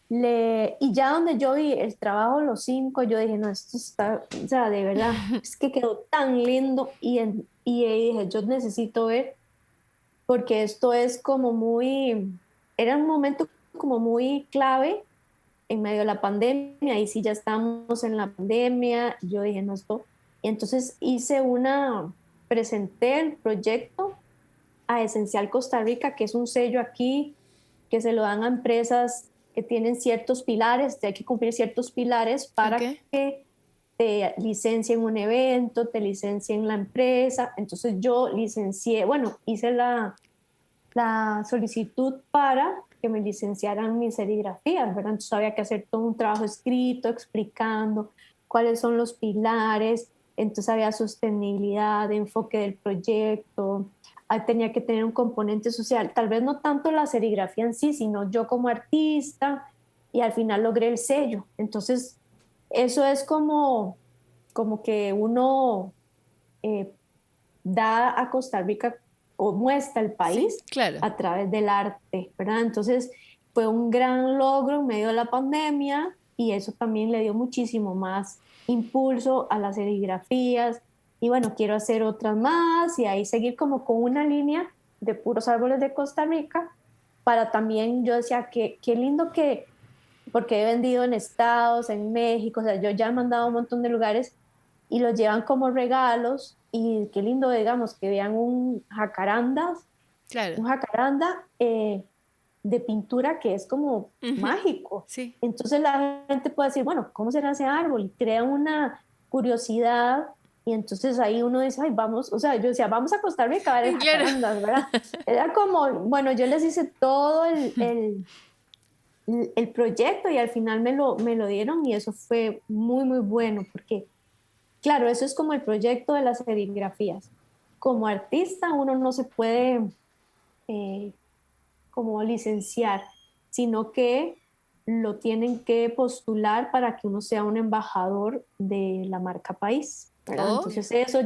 Y ya donde yo vi el trabajo, los 5, yo dije, no, esto está, o sea, de verdad, es que quedó tan lindo y dije, yo necesito ver, porque esto es como muy, era un momento como muy clave en medio de la pandemia, y sí ya estamos en la pandemia, yo dije, no, esto, y entonces presenté el proyecto a Esencial Costa Rica, que es un sello aquí que se lo dan a empresas que tienen ciertos pilares, hay que cumplir ciertos pilares Ok. para que te licencien un evento, te licencien la empresa. Entonces yo licencié, bueno, hice la solicitud para que me licenciaran mis serigrafías, ¿verdad? Entonces había que hacer todo un trabajo escrito explicando cuáles son los pilares, entonces había sostenibilidad, enfoque del proyecto, tenía que tener un componente social, tal vez no tanto la serigrafía en sí, sino yo como artista, y al final logré el sello. Entonces, eso es como que uno eh, da a Costa Rica o muestra el Sí. país Claro. a través del arte, ¿verdad? Entonces fue un gran logro en medio de la pandemia y eso también le dio muchísimo más impulso a las serigrafías y bueno, quiero hacer otras más y ahí seguir como con una línea de puros árboles de Costa Rica para también, yo decía, qué lindo porque he vendido en Estados, en México, o sea, yo ya he mandado a un montón de lugares y los llevan como regalos y qué lindo, digamos, que vean Claro. un jacaranda de pintura que es como Ujú. mágico. Sí. Entonces la gente puede decir, bueno, ¿cómo será ese árbol? Y crea una curiosidad y entonces ahí uno dice, ay, vamos, o sea, yo decía, vamos a Costa Rica a ver el Claro. jacarandas, ¿verdad? Era como, bueno, yo les hice todo el proyecto y al final me lo dieron y eso fue muy, muy bueno porque, claro, eso es como el proyecto de las serigrafías. Como artista uno no se puede eh, como licenciar, sino que lo tienen que postular para que uno sea un embajador de la marca país, ¿verdad? Oh, Ya. Entonces eso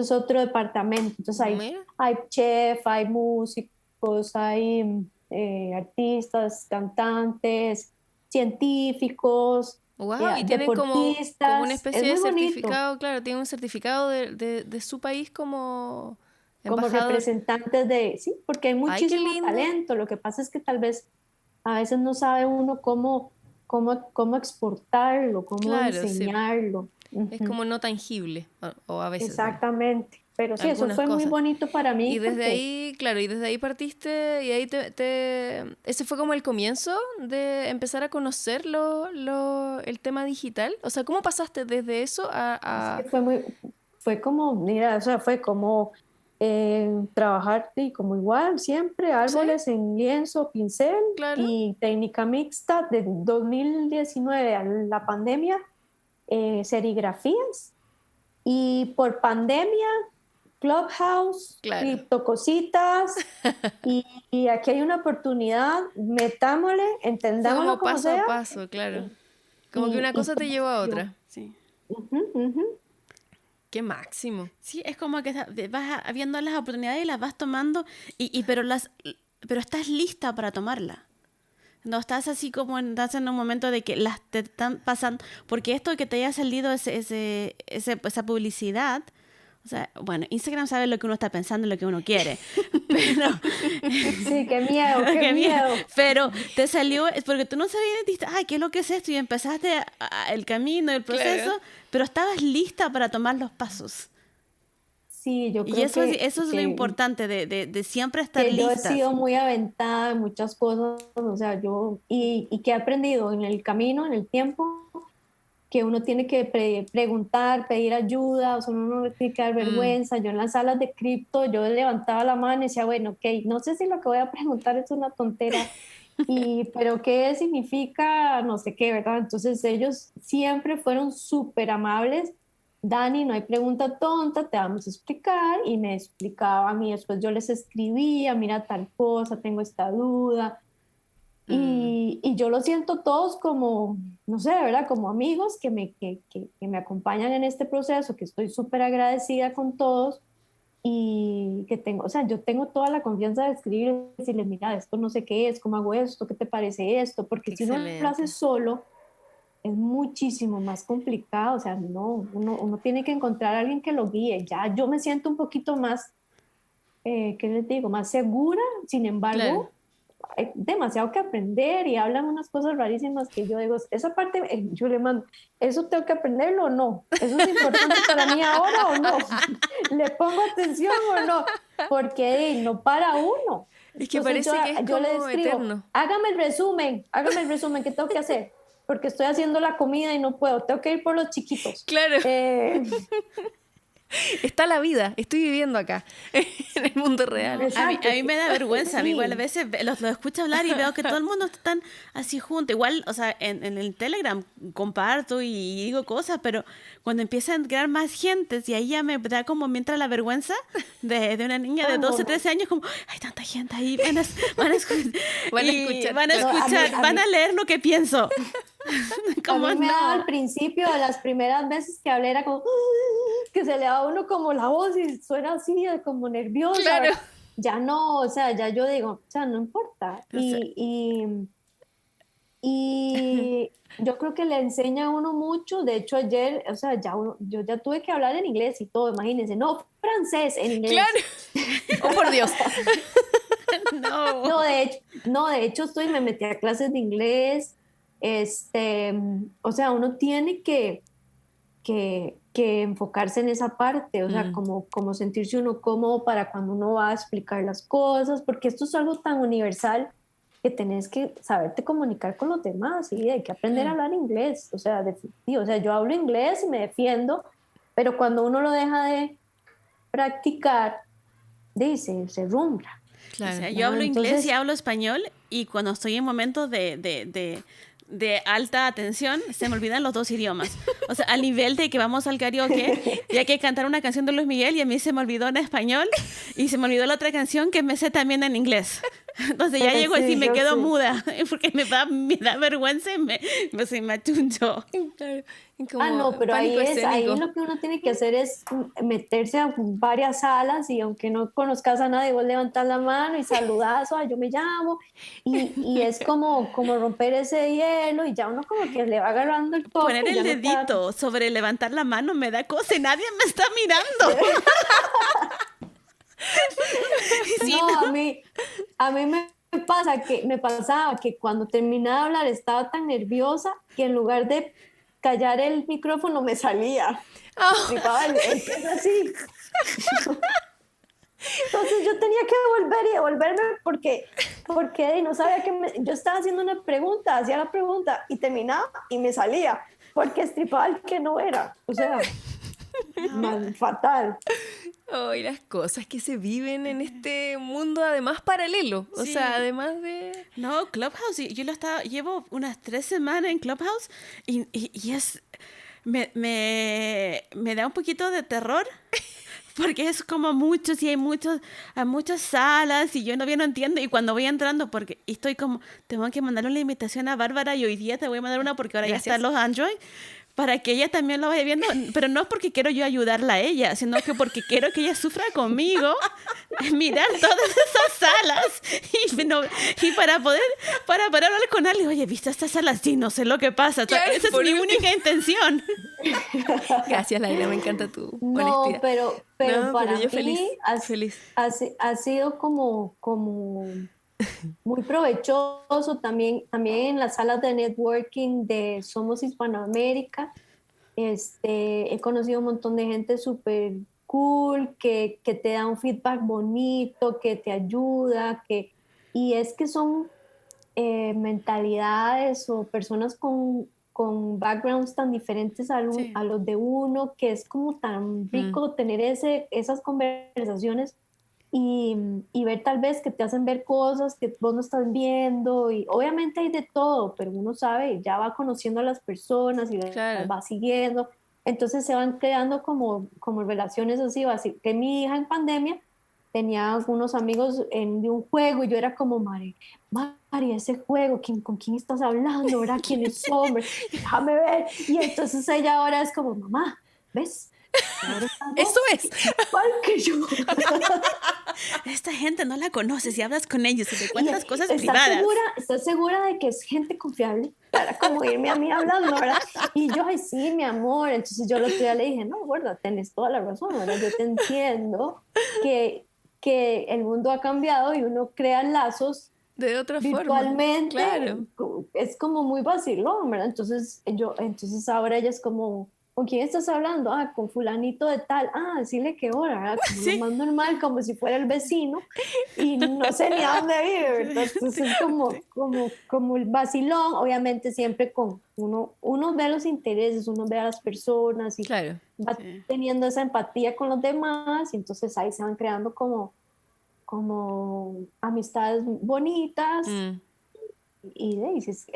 es otro departamento. Entonces mira. hay chef, hay músicos, hay artistas, cantantes, científicos, Wow, y tienen como una deportistas. Es especie de muy bonito certificado, claro, tienen un certificado de su país como como embajador. representantes sí, porque hay Ay, qué muchísimo lindo. talento. Lo que pasa es que tal vez a veces no sabe uno cómo exportarlo, cómo Claro, sí. enseñarlo. Es Ujú. como no tangible, o a veces, bueno, Exactamente. Pero sí, eso algunas fue muy cosas. bonito para Y mí desde porque ahí, claro, y desde ahí partiste y ahí ese fue como el comienzo de empezar a conocer el tema digital. O sea, ¿cómo pasaste desde eso es que a... fue como, mira, o sea, fue como trabajar y como igual, siempre, ¿Sí? árboles en lienzo, pincel Claro. y técnica mixta de 2019 a la pandemia, serigrafías. Y por pandemia Clubhouse, Claro. criptocositas, y aquí hay una oportunidad, metámosle, entendámoslo Como como paso sea. a paso, claro. Como que una Y cosa te lleva a funciona. otra. Sí. Ujú, ujú. Qué máximo. Sí, es como que vas viendo las oportunidades y las vas tomando, pero estás lista para tomarla. No estás así como estás en un momento de que las te están pasando, porque esto que te haya salido esa publicidad, o sea, bueno, Instagram sabe lo que uno está pensando y lo que uno quiere, pero Sí, qué miedo, qué qué miedo. miedo. Pero te salió, es porque tú no sabías, dijiste, ay, ¿qué es lo que es esto? Y empezaste el camino, el proceso, Claro. pero estabas lista para tomar los pasos. Sí, yo Y creo eso es lo importante, de siempre estar que yo he listas. sido muy aventada en muchas cosas, o sea, y que he aprendido en el camino, en el tiempo, que uno tiene que preguntar, pedir ayuda, o sea, uno no le tiene que dar Mm, vergüenza. Yo en las salas de cripto, yo levantaba la mano y decía, bueno, ok, no sé si lo que voy a preguntar es una tontera, pero qué significa, no sé qué, ¿verdad? Entonces ellos siempre fueron súper amables. Dani, no hay pregunta tonta, te vamos a explicar. Y me explicaba a mí, después yo les escribía, mira tal cosa, tengo esta duda. mm. Y yo lo siento todos como, no sé, ¿verdad? Como amigos que me acompañan en este proceso, que estoy súper agradecida con todos y que tengo, o sea, yo tengo toda la confianza de escribir y decirles, mira, esto no sé qué es, cómo hago esto, qué te parece esto, porque si uno lo hace Excelente. solo es muchísimo más complicado, o sea, no, uno tiene que encontrar a alguien que lo guíe. Ya yo me siento un poquito más, ¿qué les digo? Más segura, sin Claro. embargo hay demasiado que aprender y hablan unas cosas rarísimas que yo digo, esa parte, yo le mando, ¿eso tengo que aprenderlo o no? ¿Eso es importante para mí ahora o no? ¿Le pongo atención o no? Porque no para uno. Es que Entonces parece que es yo le como escribo, eterno. hágame el resumen, ¿qué tengo que hacer? Porque estoy haciendo la comida y no puedo, tengo que ir por los chiquitos. Claro. Eh, Está la vida. Estoy viviendo acá, en el mundo real. No, exacto, a mí me da vergüenza, a mí igual a sí. veces lo escucho hablar y veo que todo el mundo está tan así junto, igual, o sea, en el Telegram comparto y digo cosas, pero cuando empiezan a crear más gentes y ahí ya me da como me entra la vergüenza de una niña de Ah, no, 12 no. 13 años, como, hay tanta gente ahí, van a escuchar, Van a y escuchar, van a claro. No, escuchar, van a leer lo que pienso. a Como mí me daba al no. principio, las primeras veces que hablé, era como que se le da a uno como la voz y suena así, como nerviosa, Claro. ¿verdad? Ya no, o sea, ya yo digo, o sea, no importa. O sea, Y yo creo que le enseña a uno mucho. De hecho, ayer, o sea, yo ya tuve que hablar en inglés y todo, imagínense, no francés, en Claro. inglés. Oh, por Dios. no. No, de hecho me metí a clases de inglés. O sea, uno tiene que enfocarse en esa parte, o sea, Mm, como sentirse uno cómodo para cuando uno va a explicar las cosas, porque esto es algo tan universal que tenés que saberte comunicar con los demás, y hay que aprender a claro. hablar inglés, o sea, definitivo, o sea, yo hablo inglés y me defiendo, pero cuando uno lo deja de practicar, dice, se rumbra, O Claro. sea, yo ¿verdad? hablo inglés y Entonces, hablo español y cuando estoy en momentos de alta atención, se me olvidan los dos idiomas. O sea, al nivel de que vamos al karaoke y hay que cantar una canción de Luis Miguel y a mí se me olvidó en español y se me olvidó la otra canción que me sé también en inglés. Entonces ya llego así, sí, me yo quedo sí. muda porque me da vergüenza y me achuncho. Claro. Ah, Como no, pero pánico ahí escénico. lo que uno tiene que hacer es meterse a varias salas y aunque no conozcas a nadie, vos levantas la mano y saludas, "Ah, yo me llamo", y es como romper ese hielo y ya uno como que le va agarrando el Poner toque y el ya no te da... dedito sobre levantar la mano me da cosa y nadie me está mirando. Sí, No, a ¿no? mí, a mí me pasaba que cuando terminaba de hablar estaba tan nerviosa que en lugar de callar el micrófono me salía. Oh, Tripaba el pelo así. Entonces yo tenía que volver y devolverme porque no sabía yo estaba haciendo una pregunta, hacía la pregunta y terminaba y me salía, porque estripaba el que no era. O sea, fatal. oh, y las cosas que se viven en este mundo, además paralelo. O sea, Sí. además de. No, Clubhouse, yo llevo unas 3 semanas en Clubhouse y me da un poquito de terror porque es como muchos y hay muchas salas y yo no entiendo. Y cuando voy entrando, porque estoy como, tengo que mandarle una invitación a Bárbara y hoy día te voy a mandar una porque ahora Gracias. ya están los Android, para que ella también lo vaya viendo, pero no es porque quiero yo ayudarla a ella, sino que porque quiero que ella sufra conmigo, mirar todas esas salas y para poder hablar con alguien, oye, ¿viste estas salas? Sí, no sé lo que pasa. Claro, Esa es mi única intención. Gracias, Laila, me encanta tu No, honestidad. pero No, para pero yo mí feliz. ha sido como muy provechoso también en las salas de networking de Somos Hispanoamérica. He conocido un montón de gente súper cool que te da un feedback bonito, que te ayuda, y es que son mentalidades o personas con backgrounds tan diferentes Sí. a los de uno, que es como tan rico tener esas conversaciones y ver tal vez que te hacen ver cosas que vos no estás viendo, y obviamente hay de todo, pero uno sabe, ya va conociendo a las personas y las Claro. va siguiendo, entonces se van creando como relaciones así, que mi hija en pandemia tenía algunos amigos de un juego y yo era como, Mari, ese juego, ¿con quién estás hablando? ¿Verdad? ¿Quiénes son? Déjame ver. Y entonces ella ahora es como, mamá, ¿ves? Ahora estás Eso vos, es. igual que yo. Esta gente no la conoces y hablas con ellos y te cuentas cosas ¿Estás privadas. segura de que es gente confiable? Para como irme a mí hablando, ¿verdad? Y yo, ay, sí, mi amor. Entonces yo el otro día le dije, no, gorda, tenés toda la razón, ¿verdad? Yo te entiendo que el mundo ha cambiado y uno crea lazos De otra forma. virtualmente, Claro. es como muy vacilón, ¿verdad? Entonces ahora ella es como, ¿con quién estás hablando? Ah, con fulanito de tal. Ah, decirle que hora, ¿verdad? Como lo Sí. más normal, como si fuera el vecino y no sé ni a dónde vive, ¿verdad? Entonces es como el vacilón, obviamente siempre con uno ve los intereses, uno ve a las personas y Claro. va teniendo esa empatía con los demás, y entonces ahí se van creando como amistades bonitas y dices,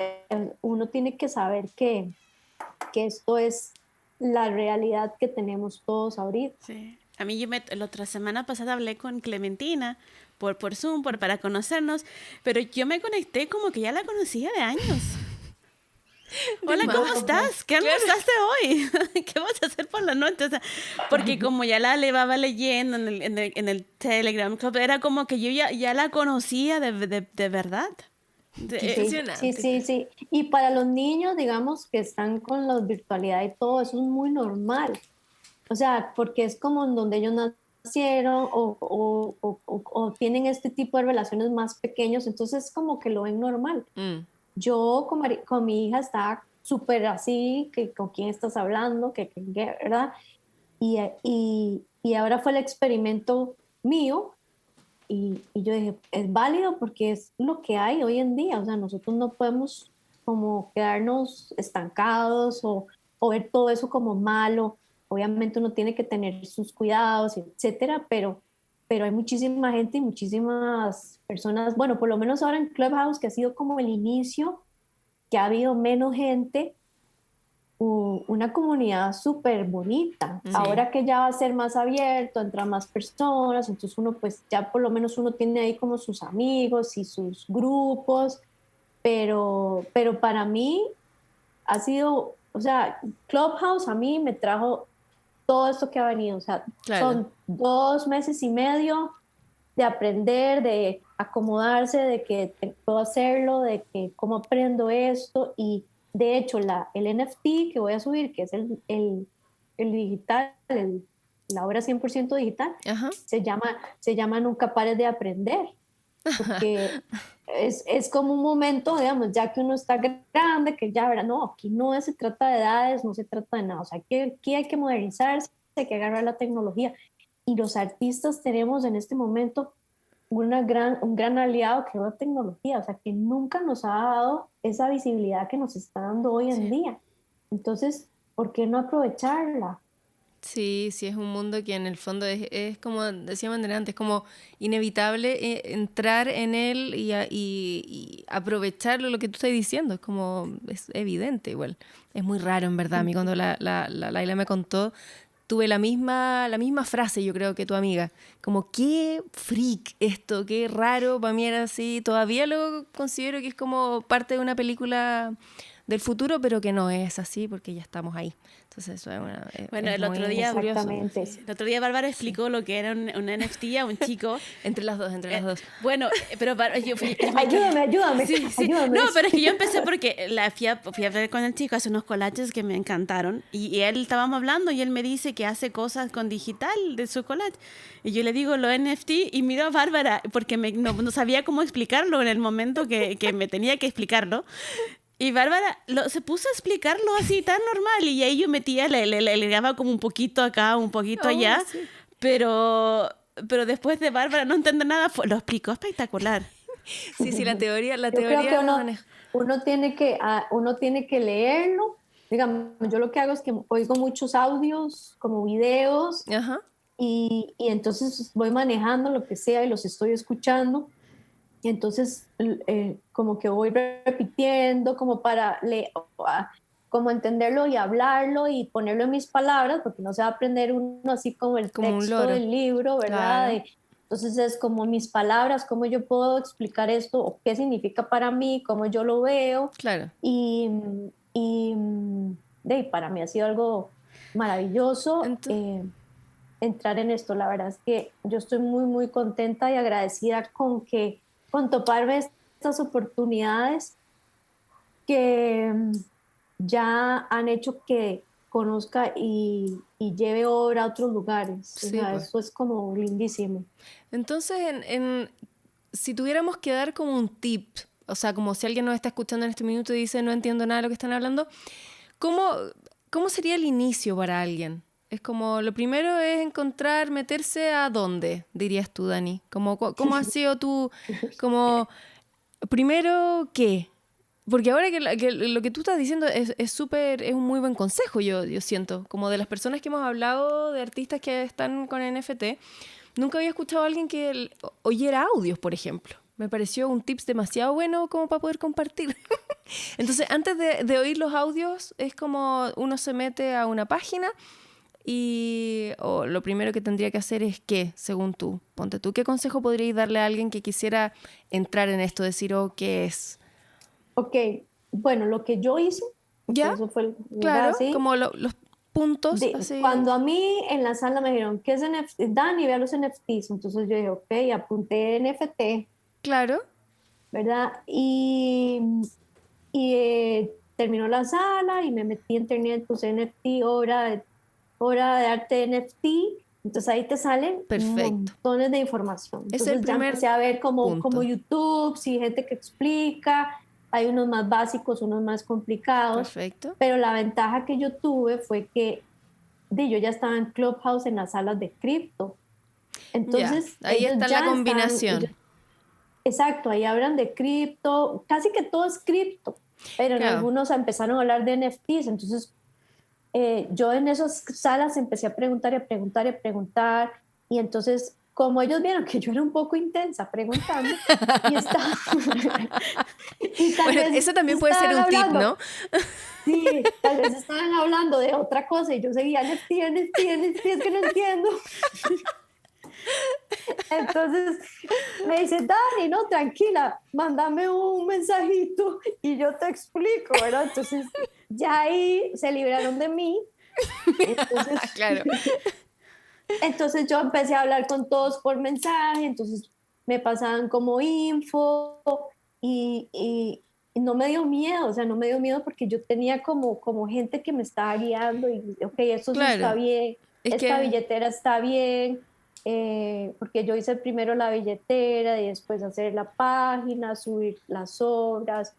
uno tiene que saber que esto es la realidad que tenemos todos ahorita. Sí. A mí la otra semana pasada hablé con Clementina por Zoom para conocernos, pero yo me conecté como que ya la conocía de años. Hola, ¿cómo estás? ¿Qué almorzaste hoy? ¿Qué vas a hacer por la noche? O sea, porque como ya la llevaba leyendo en el Telegram Club, era como que yo ya la conocía de verdad. Sí. Y para los niños, digamos, que están con la virtualidad y todo, eso es muy normal. O sea, porque es como en donde ellos nacieron o tienen este tipo de relaciones más pequeños, entonces como que lo ven normal. Yo con mi hija estaba súper así, que con quién estás hablando, ¿verdad? Y ahora fue el experimento mío y yo dije, es válido porque es lo que hay hoy en día, o sea, nosotros no podemos como quedarnos estancados o ver todo eso como malo. Obviamente uno tiene que tener sus cuidados, etcétera, pero hay muchísima gente y muchísimas personas, bueno, por lo menos ahora en Clubhouse, que ha sido como el inicio, que ha habido menos gente, una comunidad súper bonita. Sí. Ahora que ya va a ser más abierto, entran más personas, entonces uno pues ya por lo menos uno tiene ahí como sus amigos y sus grupos, pero para mí ha sido, o sea, Clubhouse a mí me trajo todo esto que ha venido, o sea, Claro. son 2 meses y medio de aprender, de acomodarse, de que puedo hacerlo, de que cómo aprendo esto. Y de hecho el NFT que voy a subir, que es el digital, la obra 100% digital, Ajá. se llama Nunca pares de aprender, porque es como un momento, digamos, ya que uno está grande, que ya verá, no, aquí no se trata de edades, no se trata de nada, o sea, aquí hay que modernizarse, hay que agarrar la tecnología. Y los artistas tenemos en este momento un gran aliado que es la tecnología, o sea, que nunca nos ha dado esa visibilidad que nos está dando hoy en día. Entonces, ¿por qué no aprovecharla? Sí, es un mundo que en el fondo es como decíamos antes, como inevitable entrar en él y aprovecharlo, lo que tú estás diciendo, es evidente igual. Es muy raro, en verdad. A mí cuando la Laila me contó, tuve la misma frase, yo creo, que tu amiga. Como, qué freak esto, qué raro. Para mí era así. Todavía lo considero que es como parte de una película del futuro, pero que no es así porque ya estamos ahí. Entonces eso Bueno, es el otro día, curioso. El otro día Bárbara explicó lo que era un NFT a un chico. Entre las dos. Bueno, pero Ayúdame. Sí. No, pero es que yo empecé porque fui a ver con el chico, hace unos collages que me encantaron y él estábamos hablando y él me dice que hace cosas con digital de su collage y yo le digo lo NFT y miro a Bárbara porque no sabía cómo explicarlo en el momento que me tenía que explicarlo. Y Bárbara se puso a explicarlo así tan normal y ahí yo metía, le daba como un poquito acá, un poquito allá, sí. pero después de Bárbara no entender nada, lo explicó espectacular. Sí, la teoría Yo creo que uno tiene que leerlo. Digamos, yo lo que hago es que oigo muchos audios, como videos, Ajá. y entonces voy manejando lo que sea y los estoy escuchando. Y entonces como que voy repitiendo como para como entenderlo y hablarlo y ponerlo en mis palabras, porque no se va a aprender uno así como el Como un texto loro. del libro, ¿verdad? Claro. Entonces es como mis palabras, cómo yo puedo explicar esto, o qué significa para mí, cómo yo lo veo. Claro. Y para mí ha sido algo maravilloso. Entrar en esto. La verdad es que yo estoy muy, muy contenta y agradecida con toparme estas oportunidades que ya han hecho que conozca y lleve obra a otros lugares. Sí, o sea, pues. eso es como lindísimo. Entonces, si tuviéramos que dar como un tip, o sea, como si alguien nos está escuchando en este minuto y dice no entiendo nada de lo que están hablando, ¿cómo sería el inicio para alguien? Es como, lo primero es meterse a dónde, dirías tú, Dani. ¿Cómo has sido tú, como, primero qué? Porque ahora que lo que tú estás diciendo es un muy buen consejo, yo siento. Como de las personas que hemos hablado, de artistas que están con NFT, nunca había escuchado a alguien que oyera audios, por ejemplo. Me pareció un tips demasiado bueno como para poder compartir. Entonces, antes de oír los audios, es como uno se mete a una página y lo primero que tendría que hacer es ¿qué? Según tú. Ponte tú, ¿qué consejo podrías darle a alguien que quisiera entrar en esto? Decir, ¿qué es? Ok, bueno, lo que yo hice, porque ¿Ya? eso fue, ¿verdad? Claro, ¿Sí? como los puntos, así. Cuando a mí en la sala me dijeron, ¿qué es NFT? Dani, vea los NFTs. Entonces yo dije, ok, apunté NFT, Claro. ¿verdad? Terminó la sala y me metí en internet, puse NFT, obra de arte NFT. Entonces ahí te salen Perfecto. montones de información. Es el Entonces ya primer empecé a ver como punto. YouTube, sí, gente que explica. Hay unos más básicos, unos más complicados. Perfecto. Pero la ventaja que yo tuve fue que yo ya estaba en Clubhouse en las salas de cripto. Entonces, ya, ahí está la combinación. Exacto, ahí hablan de cripto, casi que todo es cripto, pero en Claro. algunos empezaron a hablar de NFTs. Entonces, yo en esas salas empecé a preguntar y a preguntar y a preguntar. Y entonces, como ellos vieron que yo era un poco intensa preguntando, y estaba. Y tal Bueno, vez eso también puede ser un tip, ¿no? Sí, tal vez estaban hablando de otra cosa y yo seguía NFT, es que no entiendo. Entonces me dice, Dani, no, tranquila, mándame un mensajito y yo te explico, ¿verdad? Entonces ya ahí se libraron de mí. Entonces, Claro. entonces yo empecé a hablar con todos por mensaje, entonces me pasaban como info y no me dio miedo, o sea, no me dio miedo porque yo tenía como gente que me estaba guiando y, ok, esto sí está Claro. bien, Es esta que billetera está bien, porque yo hice primero la billetera y después hacer la página, subir las obras.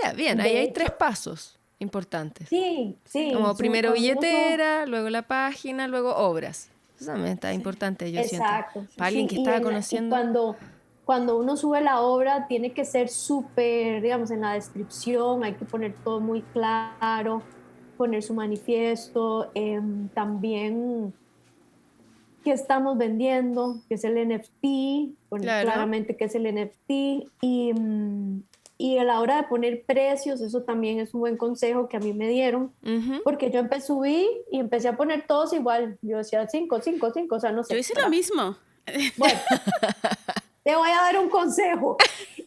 ya, bien, ahí De hay hecho, 3 pasos importantes. sí, Como primero cuando uno sube, billetera, luego la página, luego obras. Eso también está importante, yo siento. exacto, Para alguien sí, que y, estaba conociendo. cuando uno sube la obra tiene que ser súper, digamos, en la descripción hay que poner todo muy claro, poner su manifiesto, también qué estamos vendiendo, qué es el NFT, poner Claro. claramente qué es el NFT y a la hora de poner precios, eso también es un buen consejo que a mí me dieron, Ujú. porque yo subí y empecé a poner todos igual. Yo decía 5, 5, 5, o sea, no Yo sé, hice lo ¿verdad? mismo. Bueno, te voy a dar un consejo.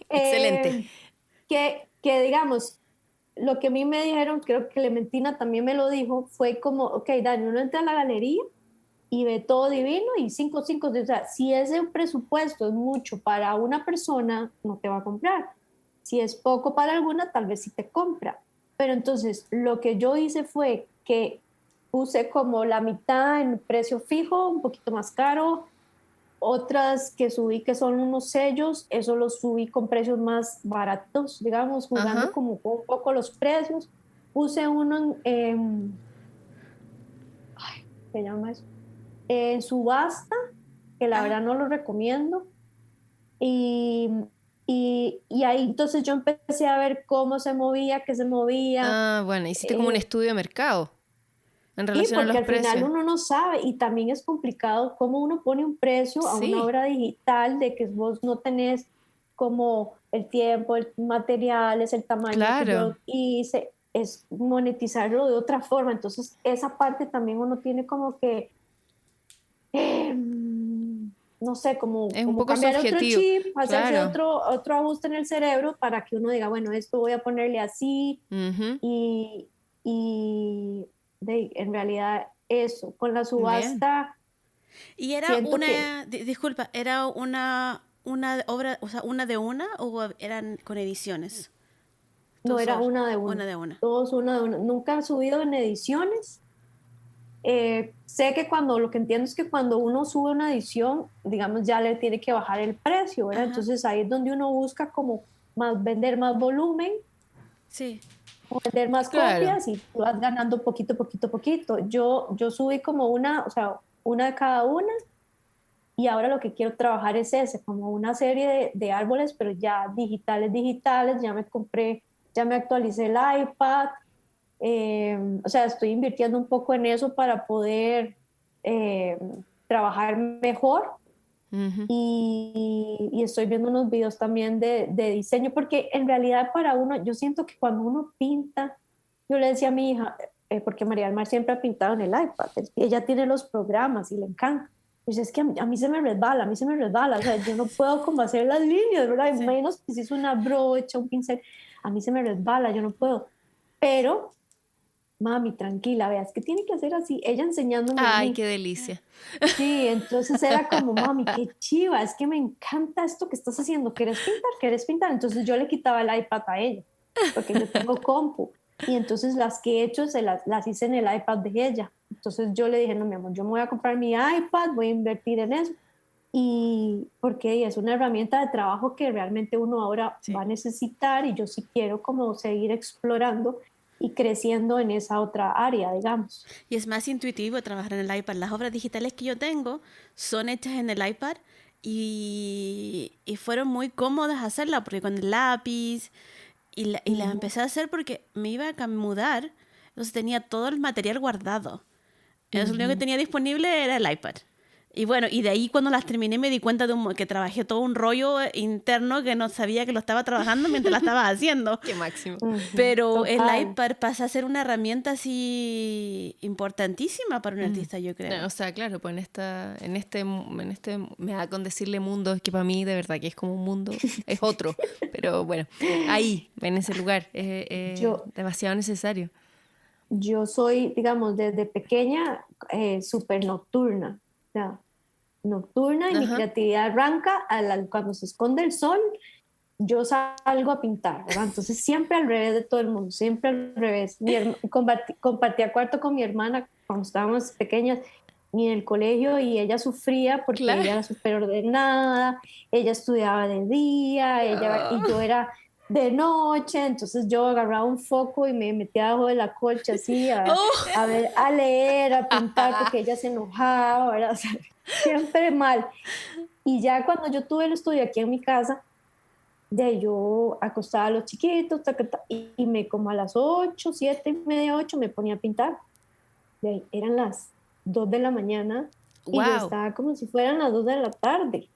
Excelente. Que digamos, lo que a mí me dijeron, creo que Clementina también me lo dijo, fue como, ok, Dani, uno entra a la galería y ve todo divino y 5, 5, o sea, si ese presupuesto es mucho para una persona, no te va a comprar. Si es poco para alguna, tal vez sí te compra. Pero entonces lo que yo hice fue que puse como la mitad en precio fijo, un poquito más caro, otras que subí que son unos sellos, eso los subí con precios más baratos, digamos, jugando Ajá. como un poco los precios. Puse uno ¿qué llama eso? En subasta, que la Ah, verdad no lo recomiendo. Y, y ahí entonces yo empecé a ver cómo se movía, qué se movía. Ah, bueno, hiciste como un eh, estudio de mercado en sí, relación a porque los al final precios. uno no sabe y también es complicado cómo uno pone un precio a una Sí, obra digital de que vos no tenés como el tiempo, el material, es el tamaño que claro. yo hice, es monetizarlo de otra forma. Entonces esa parte también uno tiene como que no sé, Es un como poco cambiar otro subjetivo. chip, hacerse Claro. otro ajuste en el cerebro para que uno diga, bueno, esto voy a ponerle así Ujú. y, y en realidad eso, con la Bien. subasta, y era siento que disculpa, ¿era una obra, o sea, una de una o eran con ediciones? no Tú era sola, una de una, una de una. todos una de una. Nunca han subido en ediciones. Sé que cuando, lo que entiendo es que cuando uno sube una edición, digamos, ya le tiene que bajar el precio, ¿verdad? Ajá, Entonces ahí es donde uno busca como más, vender más volumen sí. o vender más Claro. copias y tú vas ganando poquito, poquito, poquito. Yo subí como una, o sea, una de cada una y ahora lo que quiero trabajar es ese, como una serie de árboles, pero ya digitales, digitales, ya me compré, ya me actualicé el iPad, o sea, estoy invirtiendo un poco en eso para poder eh, trabajar mejor Ujú. y estoy viendo unos videos también de diseño, porque en realidad para uno, yo siento que cuando uno pinta, yo le decía a mi hija, porque María del Mar siempre ha pintado en el iPad, ella tiene los programas y le encanta. Pues es que a mí se me resbala, a mí se me resbala, o sea, yo no puedo como hacer las líneas, ¿verdad? Y Sí. menos si es una brocha, un pincel, a mí se me resbala, yo no puedo. Pero mami, tranquila, veas que tiene que hacer así, ella enseñándome a Ay, mí. qué delicia. Sí, entonces era como, mami, qué chiva, es que me encanta esto que estás haciendo, ¿quieres pintar? ¿Quieres pintar? Entonces yo le quitaba el iPad a ella, porque yo tengo compu, y entonces las que he hecho las hice en el iPad de ella. Entonces yo le dije, no, mi amor, yo me voy a comprar mi iPad, voy a invertir en eso, y porque es una herramienta de trabajo que realmente uno ahora va Sí. a necesitar, y yo sí quiero como seguir explorando y creciendo en esa otra área, digamos. Y es más intuitivo trabajar en el iPad. Las obras digitales que yo tengo son hechas en el iPad y fueron muy cómodas hacerlas porque con el lápiz y las Ujú, empecé a hacer porque me iba a mudar, entonces tenía todo el material guardado. Entonces lo único que ujú. tenía disponible era el iPad. Y bueno, y de ahí cuando las terminé me di cuenta que trabajé todo un rollo interno que no sabía que lo estaba trabajando mientras la estaba haciendo. Qué máximo. Ujú, Pero el total. iPad pasa a ser una herramienta así importantísima para un Mm. artista, yo No, creo. o sea, claro, pues me da con decirle mundo, es que para mí de verdad que es como un mundo, es otro, pero bueno, ahí, en ese lugar, es Yo, demasiado necesario. yo soy, digamos, desde pequeña súper nocturna. O sea, nocturna y mi Ajá. creatividad arranca cuando se esconde el sol, yo salgo a pintar, ¿verdad? Entonces siempre al revés de todo el mundo, siempre al revés. Compartía cuarto con mi hermana cuando estábamos pequeñas y en el colegio y ella sufría porque Claro. ella era súper ordenada, ella estudiaba de día, y Oh. yo era de noche, entonces yo agarraba un foco y me metía debajo de la colcha así Oh. a ver, a leer, a pintar porque ella se enojaba, ¿verdad? O sea, siempre mal. Y ya cuando yo tuve el estudio aquí en mi casa, de ahí yo acostaba a los chiquitos, y me como a las 8, 7 y media, 8 me ponía a pintar. De ahí eran las 2 de la mañana y yo Wow. estaba como si fueran las 2 de la tarde.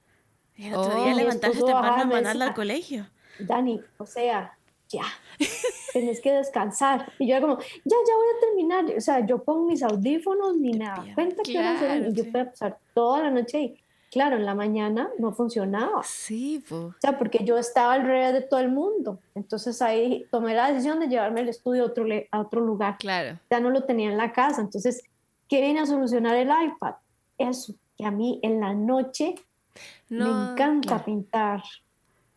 Y el otro día Y Oh. mi levantarse esposo temprano bajaba y a me mandarla al decía, colegio. Dani, o sea, ya, tenés que descansar. Y yo era como, ya voy a terminar. O sea, yo con mis audífonos ni Te me daba pierdo. cuenta que horas eran Claro, y yo sí. podía pasar toda la noche ahí. Claro, en la mañana no funcionaba. O Sí, po. sea, porque yo estaba alrededor de todo el mundo. Entonces ahí tomé la decisión de llevarme el estudio a otro lugar. Claro. Ya no lo tenía en la casa. Entonces, ¿qué viene a solucionar el iPad? Eso, que a mí en la noche me No, encanta claro. pintar.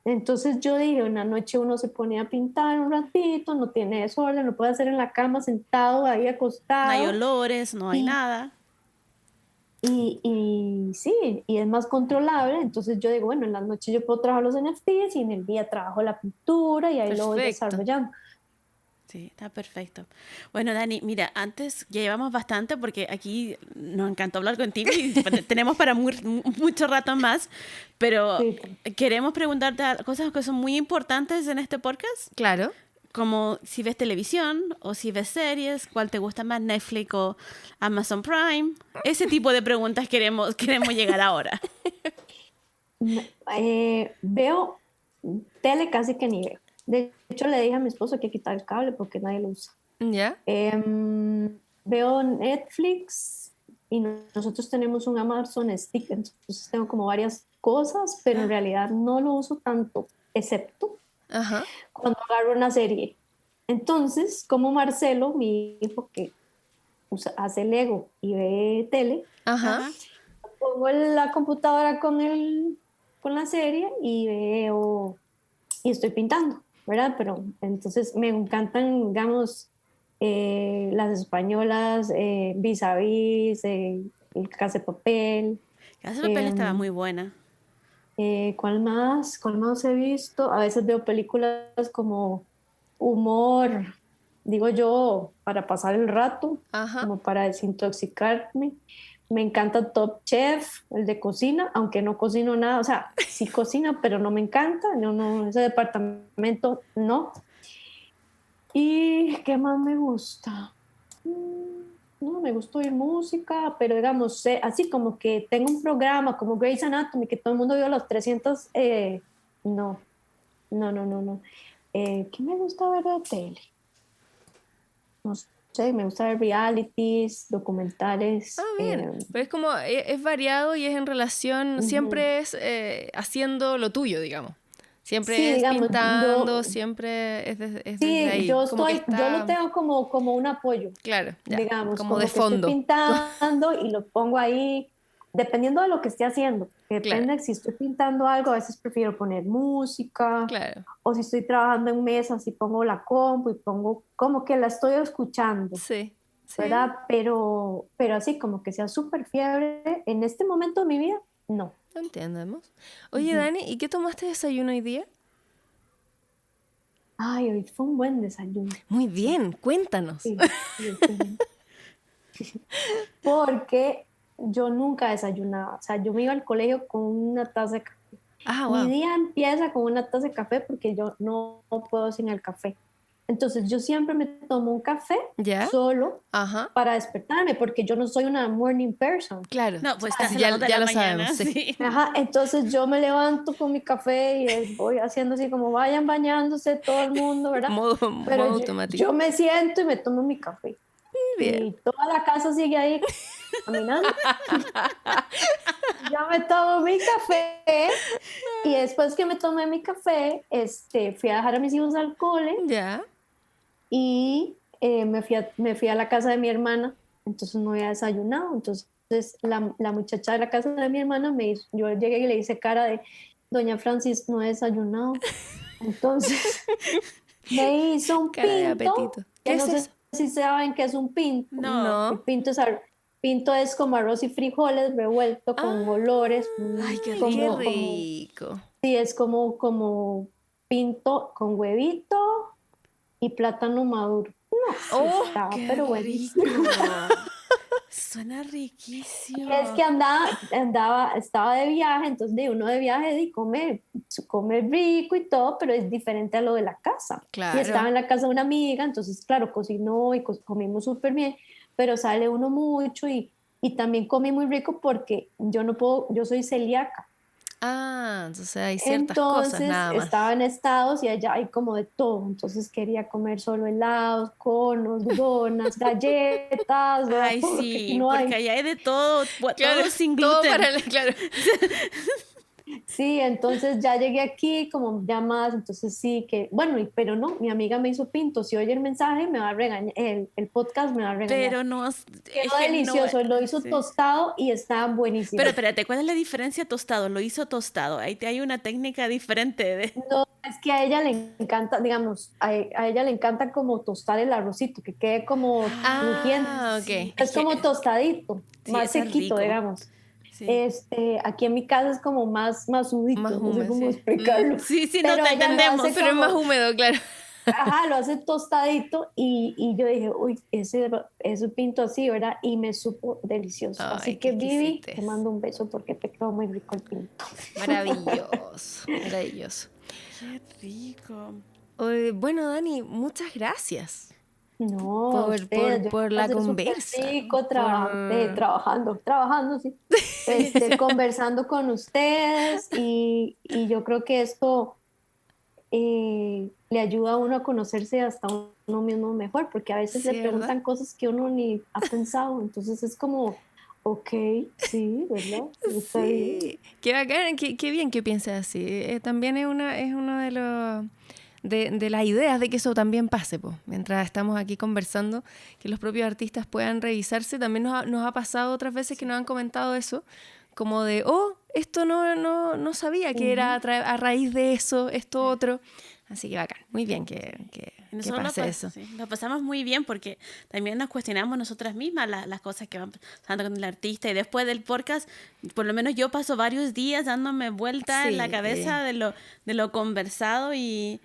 Entonces yo digo, en la noche uno se pone a pintar un ratito, no tiene desorden, lo puede hacer en la cama sentado, ahí No hay acostado. olores, no hay Y, nada. y sí, y es más controlable. Entonces yo digo, bueno, en las noches yo puedo trabajar los NFTs y en el día trabajo la pintura y ahí lo voy Perfecto. desarrollando. Sí, está perfecto. Bueno, Dani, mira, antes ya llevamos bastante porque aquí nos encantó hablar contigo y tenemos para mucho rato más, pero Sí. queremos preguntarte cosas que son muy importantes en este podcast, Claro. como si ves televisión o si ves series, cuál te gusta más, Netflix o Amazon Prime. Ese tipo de preguntas queremos llegar ahora. Veo tele casi que ni veo. De hecho, le dije a mi esposo que quitar el cable porque nadie lo usa. ¿Ya? Veo Netflix y nosotros tenemos un Amazon Stick, entonces tengo como varias cosas, pero en Ah, realidad no lo uso tanto, excepto Ajá. cuando agarro una serie. Entonces, como Marcelo, mi hijo que hace Lego y ve tele, Ajá. ajá. pongo la computadora con la serie y veo y estoy pintando, ¿verdad? Pero entonces me encantan, digamos, las españolas, Vis a Vis, el Casa de Papel. Casa de Papel estaba eh, muy buena. ¿Cuál más? ¿Cuál más he visto? A veces veo películas como humor, digo yo, para pasar el rato, Ajá. como para desintoxicarme. Me encanta Top Chef, el de cocina, aunque no cocino nada, o sea, sí cocina, pero no me encanta, ese departamento no. ¿Y qué más me gusta? No, me gusta oír música, pero digamos, así como que tengo un programa como Grey's Anatomy, que todo el mundo vio los 300, no, no. ¿Qué me gusta ver de tele? No sé, me gusta ver realities, Ah, documentales. bien. Pero es como, es variado y es en relación, Ujú. siempre es haciendo lo tuyo, digamos. Sí, Siempre es digamos, pintando, siempre es desde sí, ahí. Como que yo lo está, tengo como un apoyo, claro, ya, digamos, como de como que estoy fondo. pintando y lo pongo ahí, dependiendo de lo que esté haciendo. Que Claro, depende, si estoy pintando algo, a veces prefiero poner música, claro. o si estoy trabajando en mesas y pongo la compu y pongo como que la estoy escuchando, Sí, sí, ¿verdad? Pero así como que sea súper fiebre, en este momento de mi vida, no. lo entendemos. Oye, Ujú. Dani, ¿y qué tomaste de desayuno hoy día? Ay, hoy fue un buen desayuno. Muy Sí, bien, cuéntanos. sí, sí. Porque yo nunca desayunaba. O sea, yo me iba al colegio con una taza de café. Ah, Mi wow. día empieza con una taza de café porque yo no puedo sin el café. Entonces, yo siempre me tomo un café ¿Ya? solo Ajá. para despertarme porque yo no soy una morning person. Claro. No, pues estás Sí, a las 2 de ya la lo sabemos, mañana, sí. sí. Ajá, entonces yo me levanto con mi café y voy haciendo así como vayan bañándose todo el mundo, ¿verdad? Pero Modo automático. yo me siento y me tomo mi café. Muy bien. Y toda la casa sigue ahí caminando. Ya me tomo mi café y después que me tomé mi café, fui a dejar a mis hijos al cole Ya. y me fui a la casa de mi hermana, entonces no había desayunado, entonces la muchacha de la casa de mi hermana yo llegué y le hice cara de, Doña Francis, no he desayunado, entonces me hizo un Cara de pinto, apetito. ¿Qué que es no sé eso? si saben qué es un pinto. No. El No. pinto es como arroz y frijoles revuelto con olores, Ay, qué Ay, qué rico. rico. sí, es como pinto con huevito y plátano maduro. No, sí, Oh, estaba, Qué pero buenísimo. rico. Suena Es que riquísimo. estaba de viaje, entonces de uno de viaje y come rico y todo, pero es diferente a lo de la casa. Y estaba claro. en la casa de una amiga, entonces claro, cocinó y comimos súper bien, pero sale uno mucho y también comí muy rico porque yo no puedo, yo soy celíaca. Entonces hay ciertas cosas Entonces nada más. estaba en Estados y allá hay como de todo. Entonces quería comer solo helados, conos, donas, galletas, ¿verdad? Ay, Todo lo que sí, no porque hay. allá hay de todo, Claro, todo sin todo gluten. claro. Sí, entonces ya llegué aquí como ya más, entonces sí que, bueno, pero no, mi amiga me hizo pinto, si oye el mensaje me va a regañar, el podcast me va a regañar. Pero no, Quedó es que no. delicioso, lo hizo Sí. tostado y está buenísimo. Pero espérate, ¿cuál es la diferencia tostado? Lo hizo tostado. Ahí hay una técnica diferente de... No, es que a ella le encanta, digamos, a ella le encanta como tostar el arrocito, que quede como crujiente. Ok. Sí, Es como que- tostadito, sí, más eso es sequito, rico. digamos. Sí. Aquí en mi casa es como más Más sudito, no sé húmedo, cómo Sí. explicarlo. Sí, sí, no Pero te ella lo entendemos. hace Pero es más como, húmedo, claro. ajá, lo hace tostadito y yo dije, uy, ese pinto así, ¿verdad? Y me supo delicioso. Ay, Así qué que Vivi, te exquisitez. mando un beso porque te quedó muy rico el pinto. Maravilloso, maravilloso. Qué rico. Bueno, Dani, muchas gracias No, a ustedes, yo por voy a la hacer súper conversa. rico Por... trabajando, sí. Conversando con ustedes y yo creo que esto le ayuda a uno a conocerse hasta uno mismo mejor, porque a veces le Sí, ¿verdad? preguntan cosas que uno ni ha pensado, entonces es como, ok, sí, ¿verdad? Está bien. Sí, qué bacán, qué bien que pienses así. También es uno de los de las ideas de que eso también pase, po. Mientras estamos aquí conversando, que los propios artistas puedan revisarse. También nos ha pasado otras veces que nos han comentado eso, como de, esto no sabía que era a raíz de eso, esto otro. Así que bacán, muy bien que Nosotros pase eso. sí, lo pasamos muy bien porque también nos cuestionamos nosotras mismas las cosas que van pasando con el artista y después del podcast, por lo menos yo paso varios días dándome vuelta en la Sí, cabeza de lo conversado y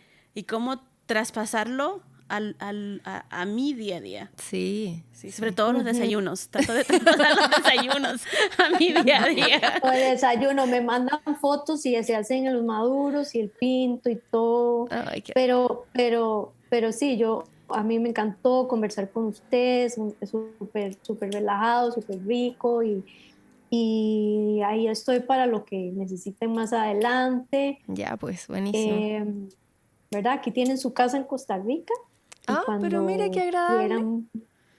cómo traspasarlo a mi día a día. sí. Sí, sobre todo los desayunos. Trato de traspasar los desayunos a mi día a día. O el desayuno, me mandan fotos y se hacen los maduros y el pinto y todo. Ay, qué... Pero sí, a mí me encantó conversar con ustedes, es súper relajado, súper rico y ahí estoy para lo que necesiten más adelante. Ya, pues, buenísimo. ¿Verdad? Aquí tienen su casa en Costa Rica y Pero mira qué cuando agradable. quieran,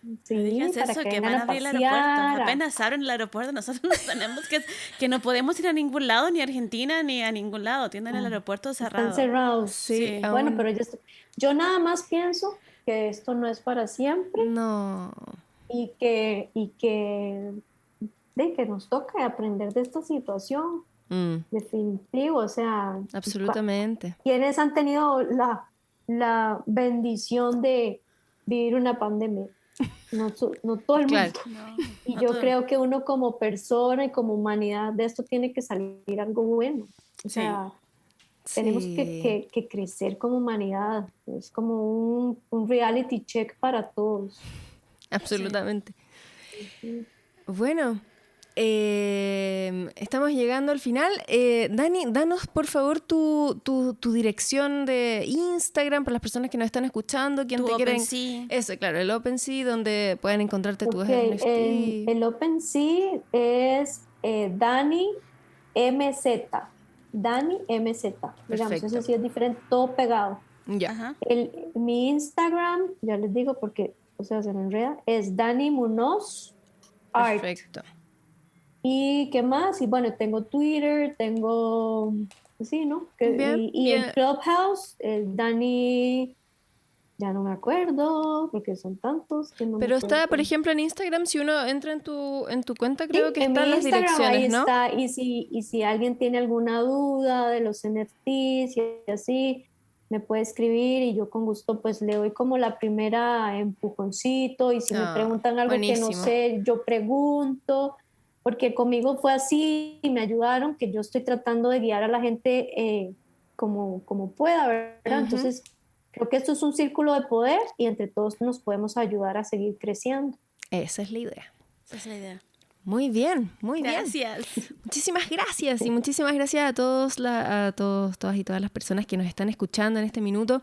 No sí, digas para eso, que que vengan van a a abrir el aeropuerto. pasear. Apenas abren el aeropuerto, nosotros nos tenemos que no podemos ir a ningún lado, ni a Argentina, ni a ningún lado. Tienen el aeropuerto Están cerrado. cerrados. Sí, Sí. Bueno, aún pero yo nada más pienso que esto no es para siempre no. y que nos toca aprender de esta situación, definitivo. O sea, Absolutamente. quienes han tenido la bendición de vivir una pandemia, no todo el Claro. mundo. No, Y no yo todo. creo que uno como persona y como humanidad de esto tiene que salir algo bueno. O Sí. sea, tenemos Sí. que crecer como humanidad. Es como un reality check para todos. Absolutamente. Bueno, estamos llegando al final. Dani, danos por favor tu dirección de Instagram para las personas que nos están escuchando, quien Tu te quieren. OpenSea. Eso, claro, el OpenSea, donde pueden encontrarte tus Ok, NFT. el OpenSea es Dani MZ. Dani MZ. Digamos, eso Perfecto. sí es diferente, todo pegado. Ya, Ajá. Mi Instagram, ya les digo porque, o sea, se me enreda, es Dani Munoz Art. perfecto. ¿Y qué más? Y bueno, tengo Twitter, sí, ¿no? Bien, Y en bien. Clubhouse, el Dani, ya no me acuerdo, porque son tantos que no me Pero acuerdo. está, por ejemplo, en Instagram, si uno entra en tu cuenta, creo Sí, que en mi están las Instagram ahí direcciones, ¿no? está, y si alguien tiene alguna duda de los NFTs y así, me puede escribir y yo con gusto pues le doy como la primera empujoncito y si me preguntan algo que no Buenísimo. sé, yo pregunto, porque conmigo fue así y me ayudaron, que yo estoy tratando de guiar a la gente como pueda, ¿verdad? Ujú. Entonces, creo que esto es un círculo de poder y entre todos nos podemos ayudar a seguir creciendo. Esa es la idea. Esa es la idea. Muy bien, muy bien. Gracias. Muchísimas gracias y muchísimas gracias a todas y todas las personas que nos están escuchando en este minuto.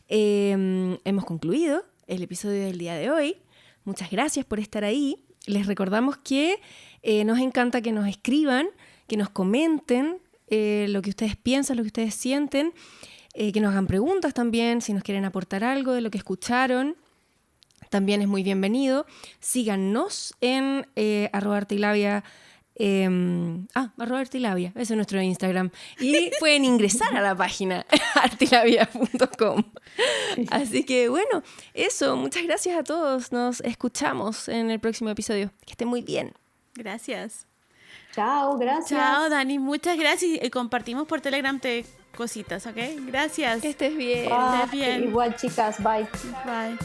Hemos concluido el episodio del día de hoy. Muchas gracias por estar ahí. Les recordamos que nos encanta que nos escriban, que nos comenten lo que ustedes piensan, lo que ustedes sienten, que nos hagan preguntas también, si nos quieren aportar algo de lo que escucharon. También es muy bienvenido. Síganos en @artilabia. @artilabia, ese es nuestro Instagram. Y pueden ingresar a la página artilabia.com. Así que bueno, eso. Muchas gracias a todos. Nos escuchamos en el próximo episodio. Que estén muy bien. Gracias. Chao, gracias. Chao, Dani. Muchas gracias. Y compartimos por Telegram cositas, ¿ok? Gracias. Que estés bien. Que estés bien. Igual, chicas. Bye. Bye.